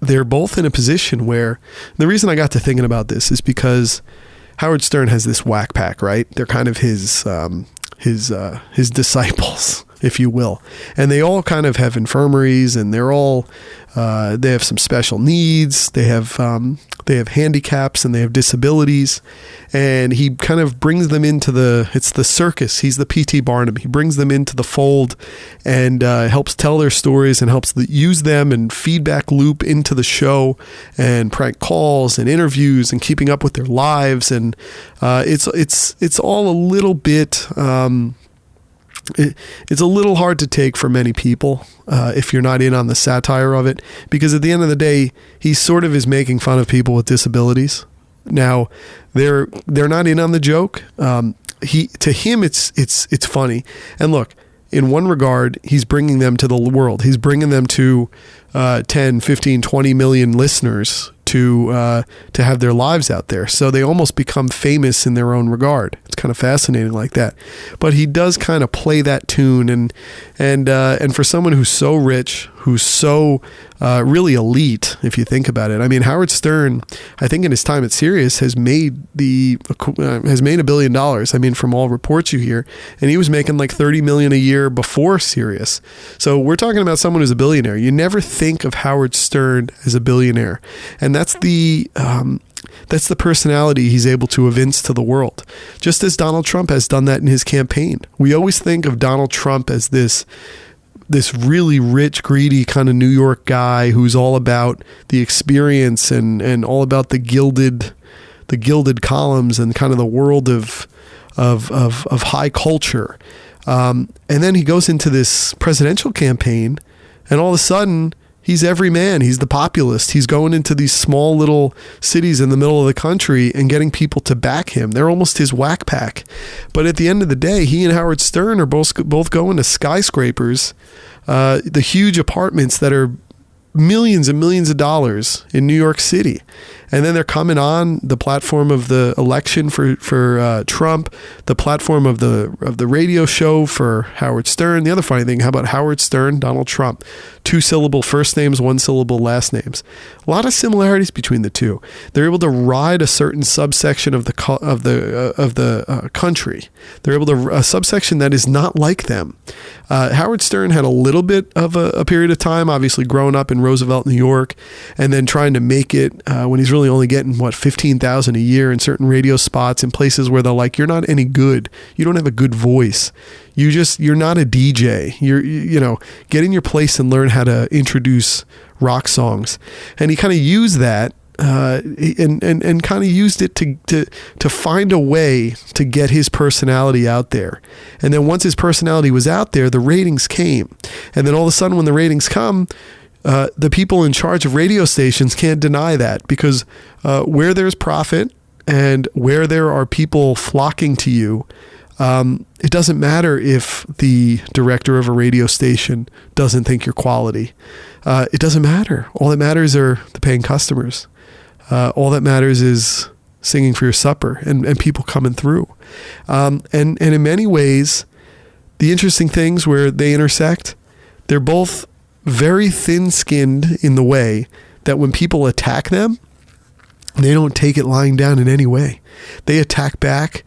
they're both in a position where the reason I got to thinking about this is because Howard Stern has this whack pack, right? They're kind of his disciples, if you will. And they all kind of have infirmaries, and they're all, they have some special needs. They have handicaps and they have disabilities. And he kind of brings them into it's the circus. He's the P.T. Barnum. He brings them into the fold and helps tell their stories and helps use them and feedback loop into the show and prank calls and interviews and keeping up with their lives. And it's all a little bit... It's a little hard to take for many people if you're not in on the satire of it, because at the end of the day, he sort of is making fun of people with disabilities. Now, they're not in on the joke. To him, it's funny. And look, in one regard, he's bringing them to the world. He's bringing them to 10, 15, 20 million listeners to have their lives out there. So they almost become famous in their own regard. It's kind of fascinating like that. But he does kind of play that tune, and for someone who's so rich, who's so really elite, if you think about it. I mean, Howard Stern, I think in his time at Sirius, has made $1 billion. I mean, from all reports you hear, and he was making like $30 million a year before Sirius. So we're talking about someone who's a billionaire. You never think of Howard Stern as a billionaire, and that's the personality he's able to evince to the world. Just as Donald Trump has done that in his campaign. We always think of Donald Trump as this really rich, greedy kind of New York guy who's all about the experience and all about the gilded columns and kind of the world of high culture. And then he goes into this presidential campaign, and all of a sudden, he's every man. He's the populist. He's going into these small little cities in the middle of the country and getting people to back him. They're almost his whack pack. But at the end of the day, he and Howard Stern are both going to skyscrapers, the huge apartments that are millions and millions of dollars in New York City. And then they're coming on the platform of the election for Trump, the platform of the radio show for Howard Stern. The other funny thing, how about Howard Stern, Donald Trump? 2-syllable first names, 1-syllable last names. A lot of similarities between the two. They're able to ride a certain subsection of the country. They're able to a subsection that is not like them. Howard Stern had a little bit of a period of time, obviously growing up in Roosevelt, New York, and then trying to make it when he's really only getting $15,000 a year in certain radio spots in places where they're like, you're not any good. You don't have a good voice. You're not a DJ. You get in your place and learn how to introduce rock songs. And he kind of used that and kind of used it to find a way to get his personality out there. And then once his personality was out there, the ratings came. And then all of a sudden when the ratings come, the people in charge of radio stations can't deny that, because where there's profit and where there are people flocking to you, it doesn't matter if the director of a radio station doesn't think you're quality. It doesn't matter. All that matters are the paying customers. All that matters is singing for your supper and people coming through. And in many ways, the interesting things where they intersect, they're both very thin-skinned in the way that when people attack them, they don't take it lying down in any way. They attack back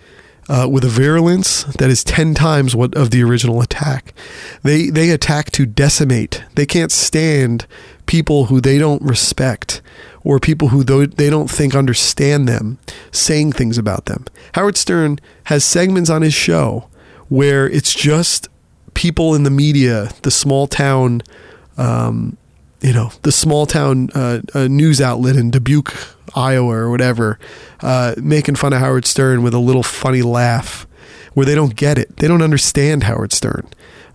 with a virulence that is 10 times what of the original attack. They attack to decimate. They can't stand people who they don't respect or people who they don't think understand them saying things about them. Howard Stern has segments on his show where it's just people in the media, the small town the small town news outlet in Dubuque, Iowa or whatever, making fun of Howard Stern with a little funny laugh where they don't get it. They don't understand Howard Stern.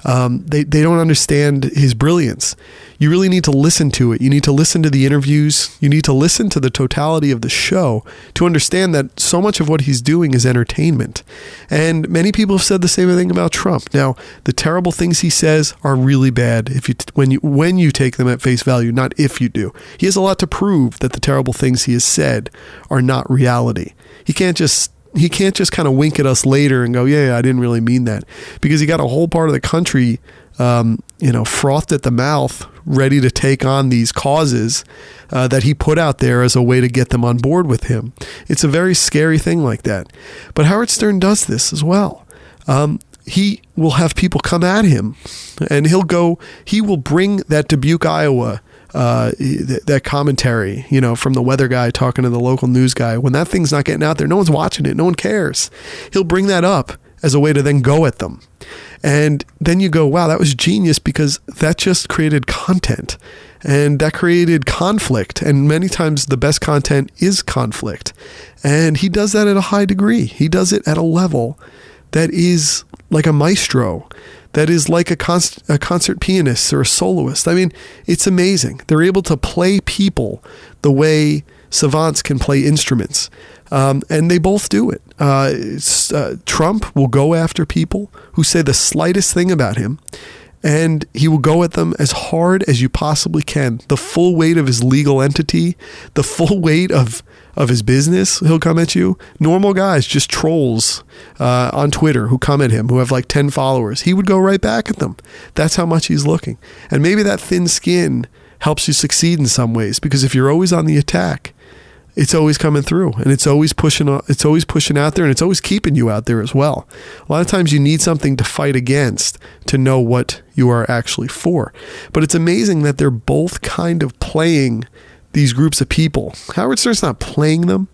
They don't understand his brilliance. You really need to listen to it. You need to listen to the interviews. You need to listen to the totality of the show to understand that so much of what he's doing is entertainment. And many people have said the same thing about Trump. Now, the terrible things he says are really bad when you take them at face value, not if you do. He has a lot to prove that the terrible things he has said are not reality. He can't just kind of wink at us later and go, yeah, I didn't really mean that, because he got a whole part of the country, frothed at the mouth, ready to take on these causes that he put out there as a way to get them on board with him. It's a very scary thing like that. But Howard Stern does this as well. He will have people come at him, and he will bring that Dubuque, Iowa, that commentary, from the weather guy talking to the local news guy. When that thing's not getting out there, no one's watching it, no one cares. He'll bring that up as a way to then go at them. And then you go, wow, that was genius, because that just created content, and that created conflict. And many times the best content is conflict. And he does that at a high degree. He does it at a level that is like a maestro, that is like a concert pianist or a soloist. I mean, it's amazing. They're able to play people the way savants can play instruments. And they both do it. Trump will go after people who say the slightest thing about him, and he will go at them as hard as you possibly can. The full weight of his legal entity, the full weight of his business, he'll come at you. Normal guys, just trolls on Twitter who come at him, who have like 10 followers, he would go right back at them. That's how much he's looking. And maybe that thin skin helps you succeed in some ways, because if you're always on the attack, it's always coming through, and it's always pushing out there, and it's always keeping you out there as well. A lot of times you need something to fight against to know what you are actually for. But it's amazing that they're both kind of playing these groups of people. Howard Stern's not playing them.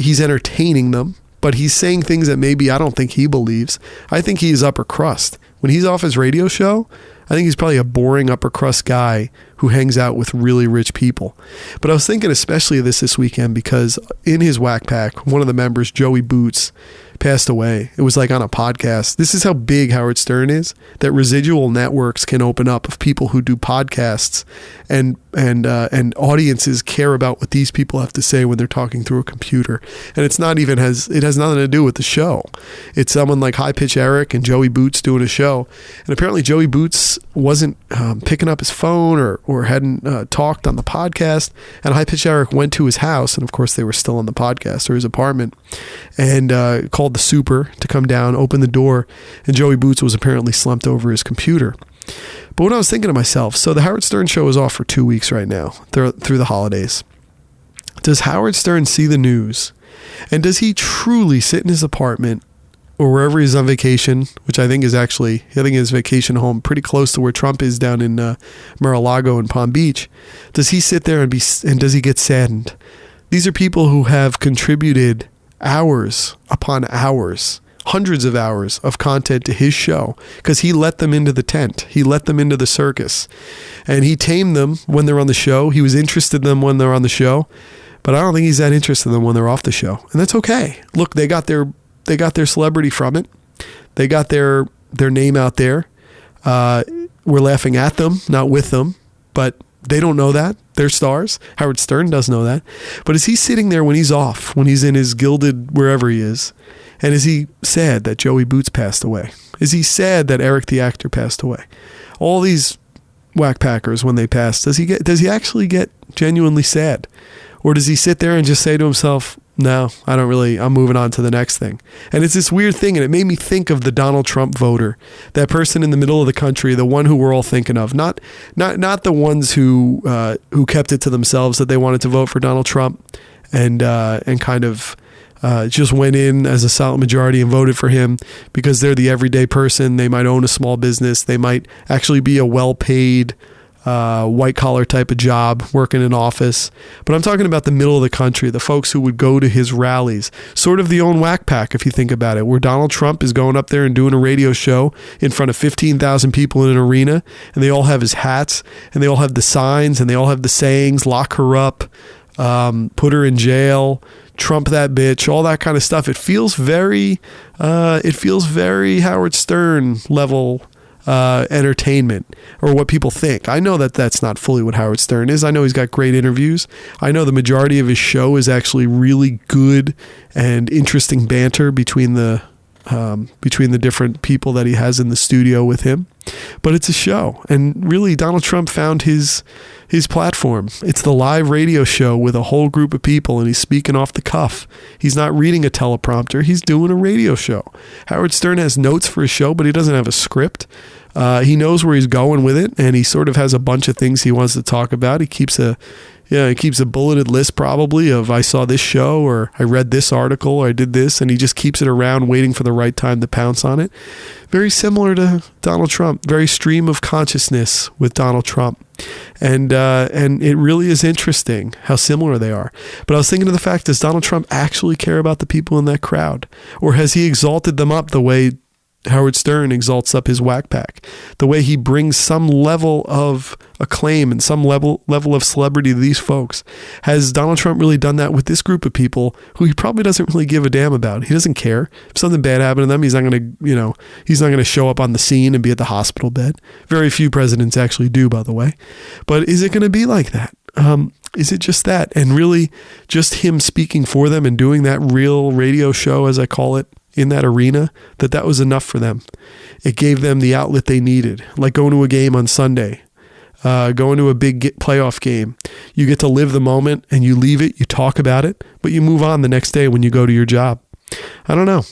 He's entertaining them, but he's saying things that maybe I don't think he believes. I think he is upper crust. When he's off his radio show, I think he's probably a boring upper crust guy who hangs out with really rich people. But I was thinking especially of this weekend, because in his whack pack, one of the members, Joey Boots, passed away. It was like on a podcast. This is how big Howard Stern is, that residual networks can open up of people who do podcasts, and audiences care about what these people have to say when they're talking through a computer. And it has nothing to do with the show. It's someone like High Pitch Eric and Joey Boots doing a show. And apparently Joey Boots wasn't picking up his phone or hadn't talked on the podcast. And High Pitch Eric went to his house, and of course they were still on the podcast, or his apartment, and called the super to come down, open the door, and Joey Boots was apparently slumped over his computer. But when I was thinking to myself, so the Howard Stern show is off for 2 weeks right now, through the holidays. Does Howard Stern see the news? And does he truly sit in his apartment or wherever he's on vacation, which I think is his vacation home pretty close to where Trump is down in Mar-a-Lago and Palm Beach? Does he sit there and does he get saddened? These are people who have contributed hours upon hours, hundreds of hours of content to his show, because he let them into the tent. He let them into the circus, and he tamed them when they're on the show. He was interested in them when they're on the show, but I don't think he's that interested in them when they're off the show. And that's okay. Look, they got their celebrity from it. They got their name out there. We're laughing at them, not with them, but they don't know that. They're stars. Howard Stern does know that. But is he sitting there when he's off, when he's in his gilded wherever he is, and is he sad that Joey Boots passed away? Is he sad that Eric the actor passed away? All these whack packers, when they pass, does he actually get genuinely sad? Or does he sit there and just say to himself, no, I'm moving on to the next thing? And it's this weird thing, and it made me think of the Donald Trump voter, that person in the middle of the country, the one who we're all thinking of, not the ones who kept it to themselves that they wanted to vote for Donald Trump and kind of just went in as a silent majority and voted for him because they're the everyday person. They might own a small business. They might actually be a well-paid white collar type of job, working in office. But I'm talking about the middle of the country, the folks who would go to his rallies, sort of the own whack pack, if you think about it, where Donald Trump is going up there and doing a radio show in front of 15,000 people in an arena, and they all have his hats, and they all have the signs, and they all have the sayings, lock her up, put her in jail, Trump that bitch, all that kind of stuff. It feels very Howard Stern level entertainment, or what people think. I know that that's not fully what Howard Stern is. I know he's got great interviews. I know the majority of his show is actually really good and interesting banter between the different people that he has in the studio with him. But it's a show, and really Donald Trump found his platform. It's the live radio show with a whole group of people, and he's speaking off the cuff. He's not reading a teleprompter. He's doing a radio show. Howard Stern has notes for his show, but he doesn't have a script. He knows where he's going with it, and he sort of has a bunch of things he wants to talk about. He keeps a bulleted list probably of, I saw this show, or I read this article, or I did this, and he just keeps it around waiting for the right time to pounce on it. Very similar to Donald Trump, very stream of consciousness with Donald Trump. And it really is interesting how similar they are. But I was thinking of the fact, does Donald Trump actually care about the people in that crowd? Or has he exalted them up the way Howard Stern exalts up his whack pack, the way he brings some level of acclaim and some level of celebrity to these folks? Has Donald Trump really done that with this group of people who he probably doesn't really give a damn about? He doesn't care. If something bad happened to them, he's not going to show up on the scene and be at the hospital bed. Very few presidents actually do, by the way. But is it going to be like that? Is it just that? And really just him speaking for them and doing that real radio show, as I call it, in that arena, that was enough for them. It gave them the outlet they needed, like going to a game on Sunday, going to a big playoff game. You get to live the moment, and you leave it, you talk about it, but you move on the next day when you go to your job. I don't know,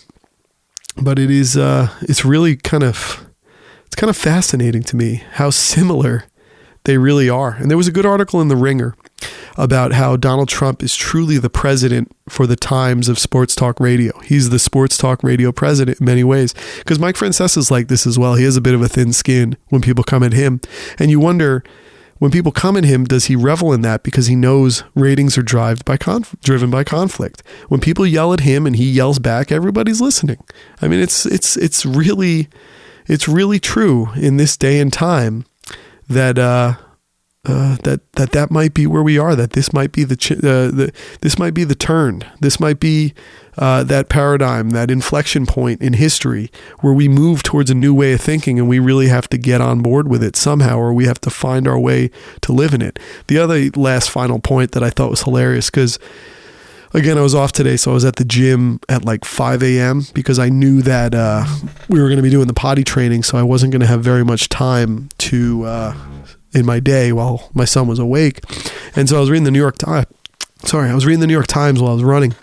but it's really kind of fascinating to me how similar they really are. And there was a good article in The Ringer about how Donald Trump is truly the president for the times of sports talk radio. He's the sports talk radio president in many ways, because Mike Francesa is like this as well. He has a bit of a thin skin when people come at him, and you wonder, when people come at him, does he revel in that because he knows ratings are driven by conflict? When people yell at him and he yells back, everybody's listening. I mean, it's really true in this day and time that that might be where we are. That this might be this might be the turn. This might be that paradigm, that inflection point in history where we move towards a new way of thinking, and we really have to get on board with it somehow, or we have to find our way to live in it. The other final point that I thought was hilarious, because again, I was off today, so I was at the gym at like 5 a.m. because I knew that we were going to be doing the potty training, so I wasn't going to have very much time to in my day while my son was awake. And so I was reading the New York Times. I was reading the New York Times while I was running,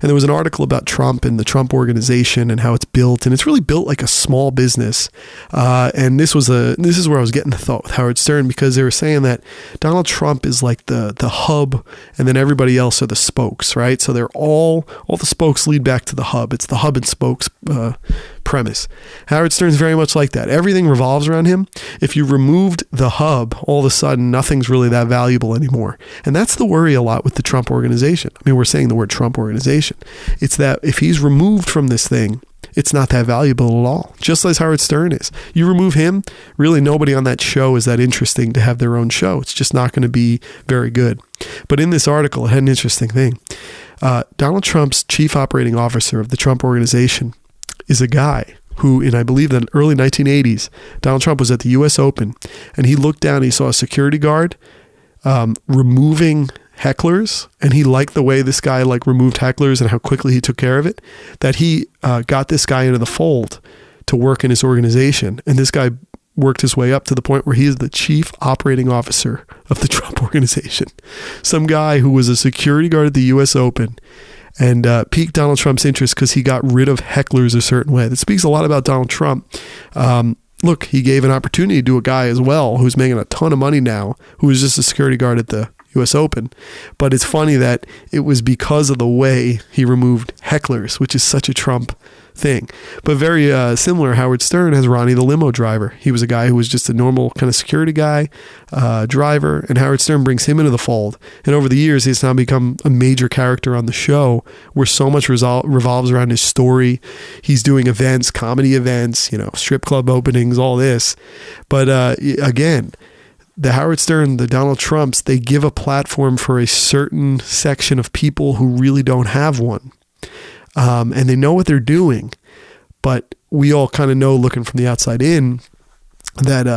and there was an article about Trump and the Trump organization and how it's built, and it's really built like a small business. And this is where I was getting the thought with Howard Stern, because they were saying that Donald Trump is like the hub, and then everybody else are the spokes, right? So they're all the spokes lead back to the hub. It's the hub and spokes premise. Howard Stern's very much like that. Everything revolves around him. If you removed the hub, all of a sudden nothing's really that valuable anymore. And that's the worry a lot with the Trump organization. I mean, we're saying the word Trump organization. It's that if he's removed from this thing, it's not that valuable at all. Just as Howard Stern is. You remove him, really nobody on that show is that interesting to have their own show. It's just not going to be very good. But in this article, it had an interesting thing. Donald Trump's chief operating officer of the Trump organization is a guy who, in I believe the early 1980s, Donald Trump was at the U.S. Open, and he looked down, he saw a security guard removing hecklers, and he liked the way this guy removed hecklers and how quickly he took care of it, that he got this guy into the fold to work in his organization. And this guy worked his way up to the point where he is the chief operating officer of the Trump organization. Some guy who was a security guard at the U.S. Open and piqued Donald Trump's interest because he got rid of hecklers a certain way. That speaks a lot about Donald Trump. Look, he gave an opportunity to a guy as well who's making a ton of money now, who was just a security guard at the U.S. Open. But it's funny that it was because of the way he removed hecklers, which is such a Trump thing. But very similar, Howard Stern has Ronnie the limo driver. He was a guy who was just a normal kind of security guy, driver, and Howard Stern brings him into the fold. And over the years, he's now become a major character on the show where so much revolves around his story. He's doing events, comedy events, strip club openings, all this. But again, the Howard Stern, the Donald Trumps, they give a platform for a certain section of people who really don't have one. And they know what they're doing. But we all kind of know, looking from the outside in, that,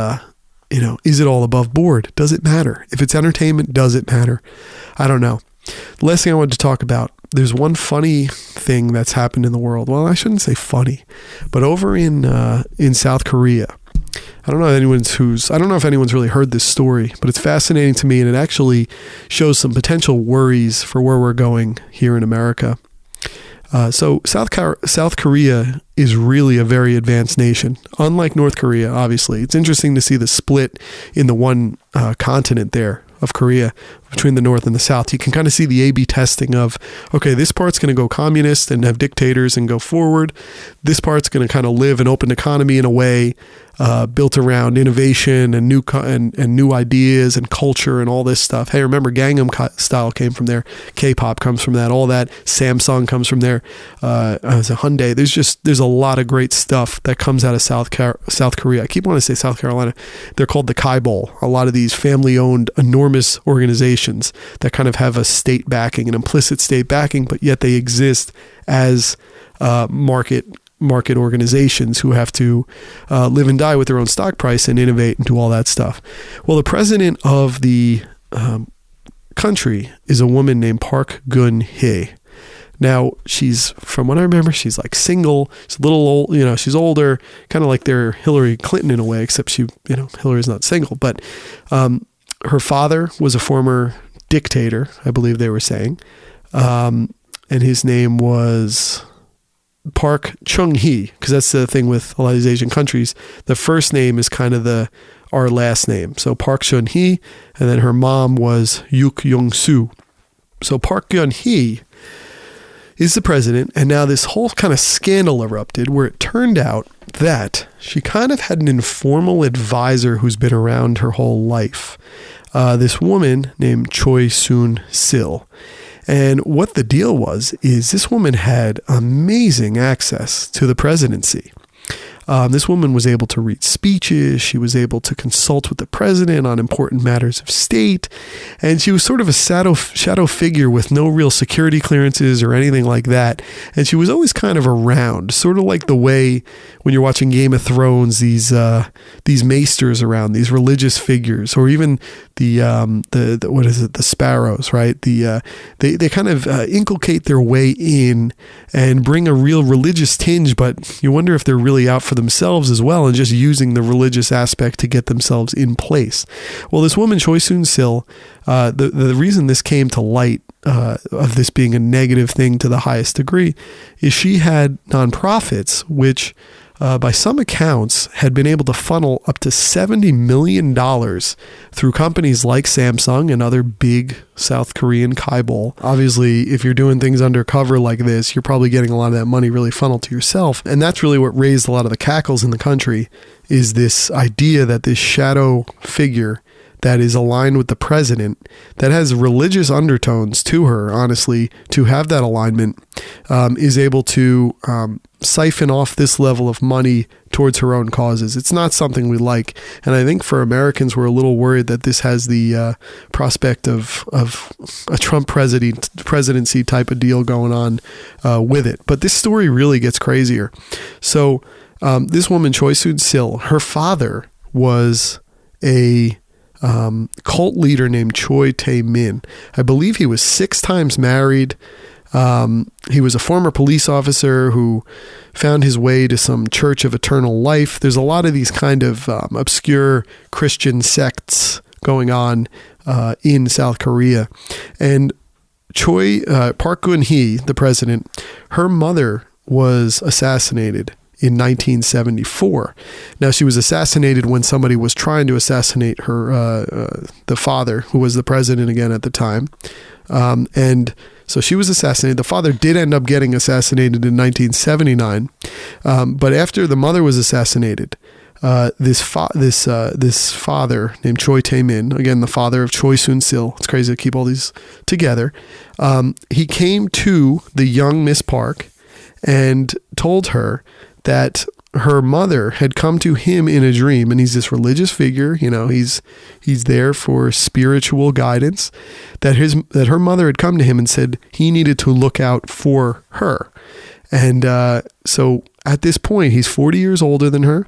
is it all above board? Does it matter? If it's entertainment, does it matter? I don't know. The last thing I wanted to talk about, there's one funny thing that's happened in the world. Well, I shouldn't say funny, but over in South Korea, I don't know if anyone's really heard this story, but it's fascinating to me, and it actually shows some potential worries for where we're going here in America. So South Korea is really a very advanced nation, unlike North Korea, obviously. It's interesting to see the split in the one continent there of Korea between the North and the South. You can kind of see the A/B testing of, okay, this part's going to go communist and have dictators and go forward. This part's going to kind of live an open economy in a way built around innovation and new ideas and culture and all this stuff. Hey, remember Gangnam Style came from there. K-pop comes from that. All that. Samsung comes from there. As a Hyundai. There's a lot of great stuff that comes out of South Korea. I keep wanting to say South Carolina. They're called the Kaibol. A lot of these family-owned, enormous organizations that kind of have a state backing, an implicit state backing, but yet they exist as market organizations who have to live and die with their own stock price and innovate and do all that stuff. Well, the president of the country is a woman named Park Geun-hye. Now, from what I remember, she's like single. She's a little old, she's older, kind of like their Hillary Clinton in a way, except Hillary's not single. But her father was a former dictator, I believe they were saying. And his name was Park Geun-hye, because that's the thing with a lot of these Asian countries. The first name is kind of our last name. So Park Geun-hye, and then her mom was Yuk Yong-soo. So Park Geun-hye is the president, and now this whole kind of scandal erupted where it turned out that she kind of had an informal advisor who's been around her whole life. This woman named Choi Soon-sil. And what the deal was is this woman had amazing access to the presidency. This woman was able to read speeches. She was able to consult with the president on important matters of state. And she was sort of a shadow figure with no real security clearances or anything like that. And she was always kind of around, sort of like the way when you're watching Game of Thrones, these maesters around, these religious figures, or even the sparrows, right? They kind of inculcate their way in and bring a real religious tinge, but you wonder if they're really out for themselves as well and just using the religious aspect to get themselves in place. Well, this woman, Choi Soon-sil, the reason this came to light of this being a negative thing to the highest degree is she had nonprofits which by some accounts had been able to funnel up to $70 million through companies like Samsung and other big South Korean Kaibol. Obviously, if you're doing things undercover like this, you're probably getting a lot of that money really funneled to yourself. And that's really what raised a lot of the cackles in the country, is this idea that this shadow figure that is aligned with the president, that has religious undertones to her, honestly, to have that alignment, is able to siphon off this level of money towards her own causes. It's not something we like. And I think for Americans, we're a little worried that this has the prospect of a Trump presidency type of deal going on with it. But this story really gets crazier. So this woman, Choi Soon-sil, her father was a cult leader named Choi Tae-min. I believe he was 6 times married. He was a former police officer who found his way to some Church of Eternal Life. There's a lot of these kind of obscure Christian sects going on in South Korea. And Park Geun-hye, the president, her mother was assassinated in 1974. Now, she was assassinated when somebody was trying to assassinate her, the father, who was the president again at the time. And So she was assassinated. The father did end up getting assassinated in 1979. But after the mother was assassinated, this father named Choi Tae-min, again, the father of Choi Soon-sil, it's crazy to keep all these together, he came to the young Miss Park and told her that her mother had come to him in a dream, and he's this religious figure, he's there for spiritual guidance, that her mother had come to him and said he needed to look out for her. And so at this point, he's 40 years older than her,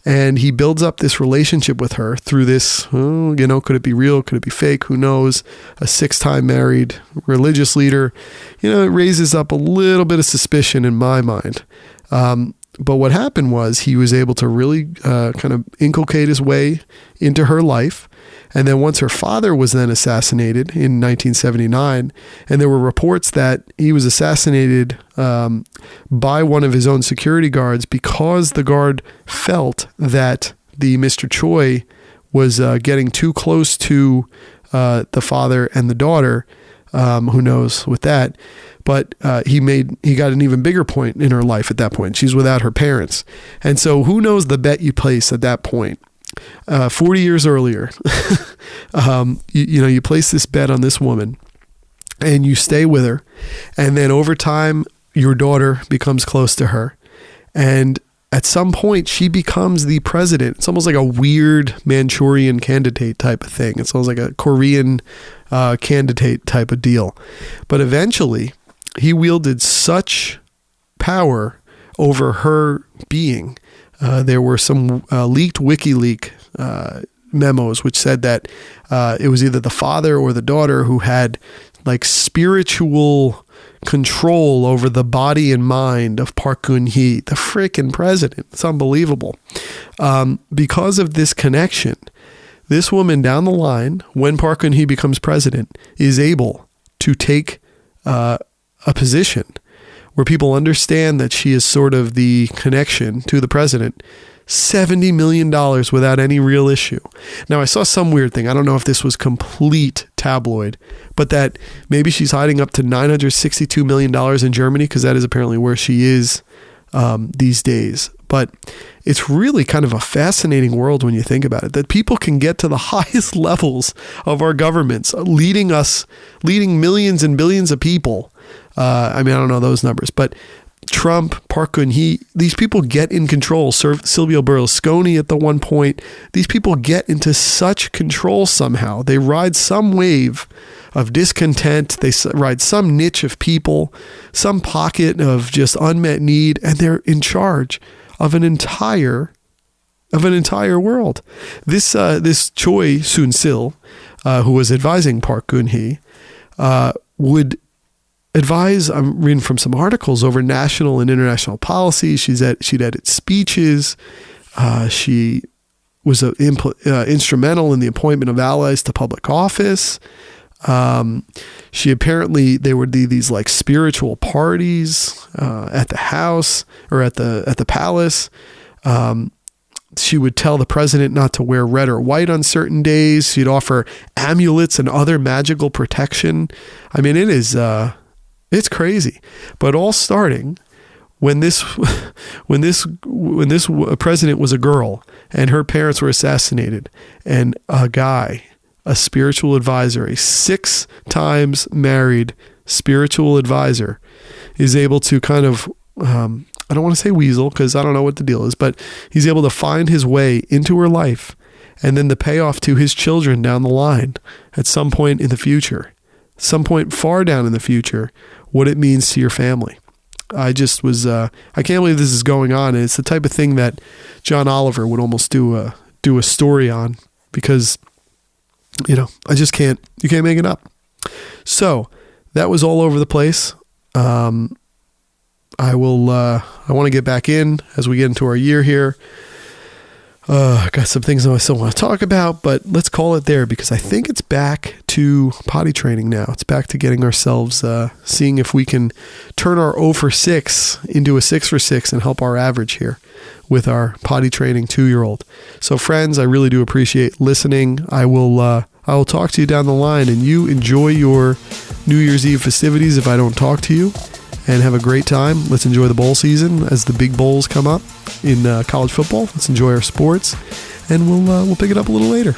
and he builds up this relationship with her through this, could it be real? Could it be fake? Who knows? A 6-time married religious leader. It raises up a little bit of suspicion in my mind. But what happened was he was able to really kind of inculcate his way into her life. And then once her father was then assassinated in 1979, and there were reports that he was assassinated by one of his own security guards because the guard felt that the Mr. Choi was getting too close to the father and the daughter. Who knows with that? But he got an even bigger point in her life at that point. She's without her parents. And so who knows the bet you place at that point? 40 years earlier, you place this bet on this woman and you stay with her. And then over time, your daughter becomes close to her. And at some point, she becomes the president. It's almost like a weird Manchurian candidate type of thing. It's almost like a Korean candidate type of deal. But eventually, he wielded such power over her being. There were some leaked WikiLeaks memos which said that it was either the father or the daughter who had like spiritual control over the body and mind of Park Geun-hye, the frickin' president. It's unbelievable. Because of this connection, this woman down the line, when Park Geun-hye becomes president, is able to take a position where people understand that she is sort of the connection to the president, $70 million without any real issue. Now, I saw some weird thing. I don't know if this was complete tabloid, but that maybe she's hiding up to $962 million in Germany, because that is apparently where she is these days. But it's really kind of a fascinating world when you think about it, that people can get to the highest levels of our governments, leading millions and billions of people. I don't know those numbers, but Trump, Park Geun-hye, these people get in control. Silvio Berlusconi at the one point, these people get into such control somehow. They ride some wave of discontent. They ride some niche of people, some pocket of just unmet need, and they're in charge of an entire world. This Choi Soon-sil, who was advising Park Geun-hye, would advise, I'm reading from some articles, over national and international policy. She'd edit speeches. She was instrumental in the appointment of allies to public office. She apparently, there would be these like spiritual parties at the house or at the palace. She would tell the president not to wear red or white on certain days. She'd offer amulets and other magical protection. I mean, it's crazy, but all starting when this president was a girl and her parents were assassinated, and a spiritual advisor, a 6 times married spiritual advisor, is able to kind of, I don't want to say weasel because I don't know what the deal is, but he's able to find his way into her life, and then the payoff to his children down the line at some point in the future, some point far down in the future, what it means to your family. I just was, I can't believe this is going on. And it's the type of thing that John Oliver would almost do a story on, because, I just you can't make it up. So that was all over the place. I want to get back in as we get into our year here. Got some things I still want to talk about, but let's call it there, because I think it's back to potty training now. It's back to getting ourselves, seeing if we can turn our 0 for 6 into a 6 for 6 and help our average here with our potty training 2-year-old. So friends, I really do appreciate listening. I will talk to you down the line, and you enjoy your New Year's Eve festivities if I don't talk to you, and have a great time. Let's enjoy the bowl season as the big bowls come up in college football. Let's enjoy our sports, and we'll pick it up a little later.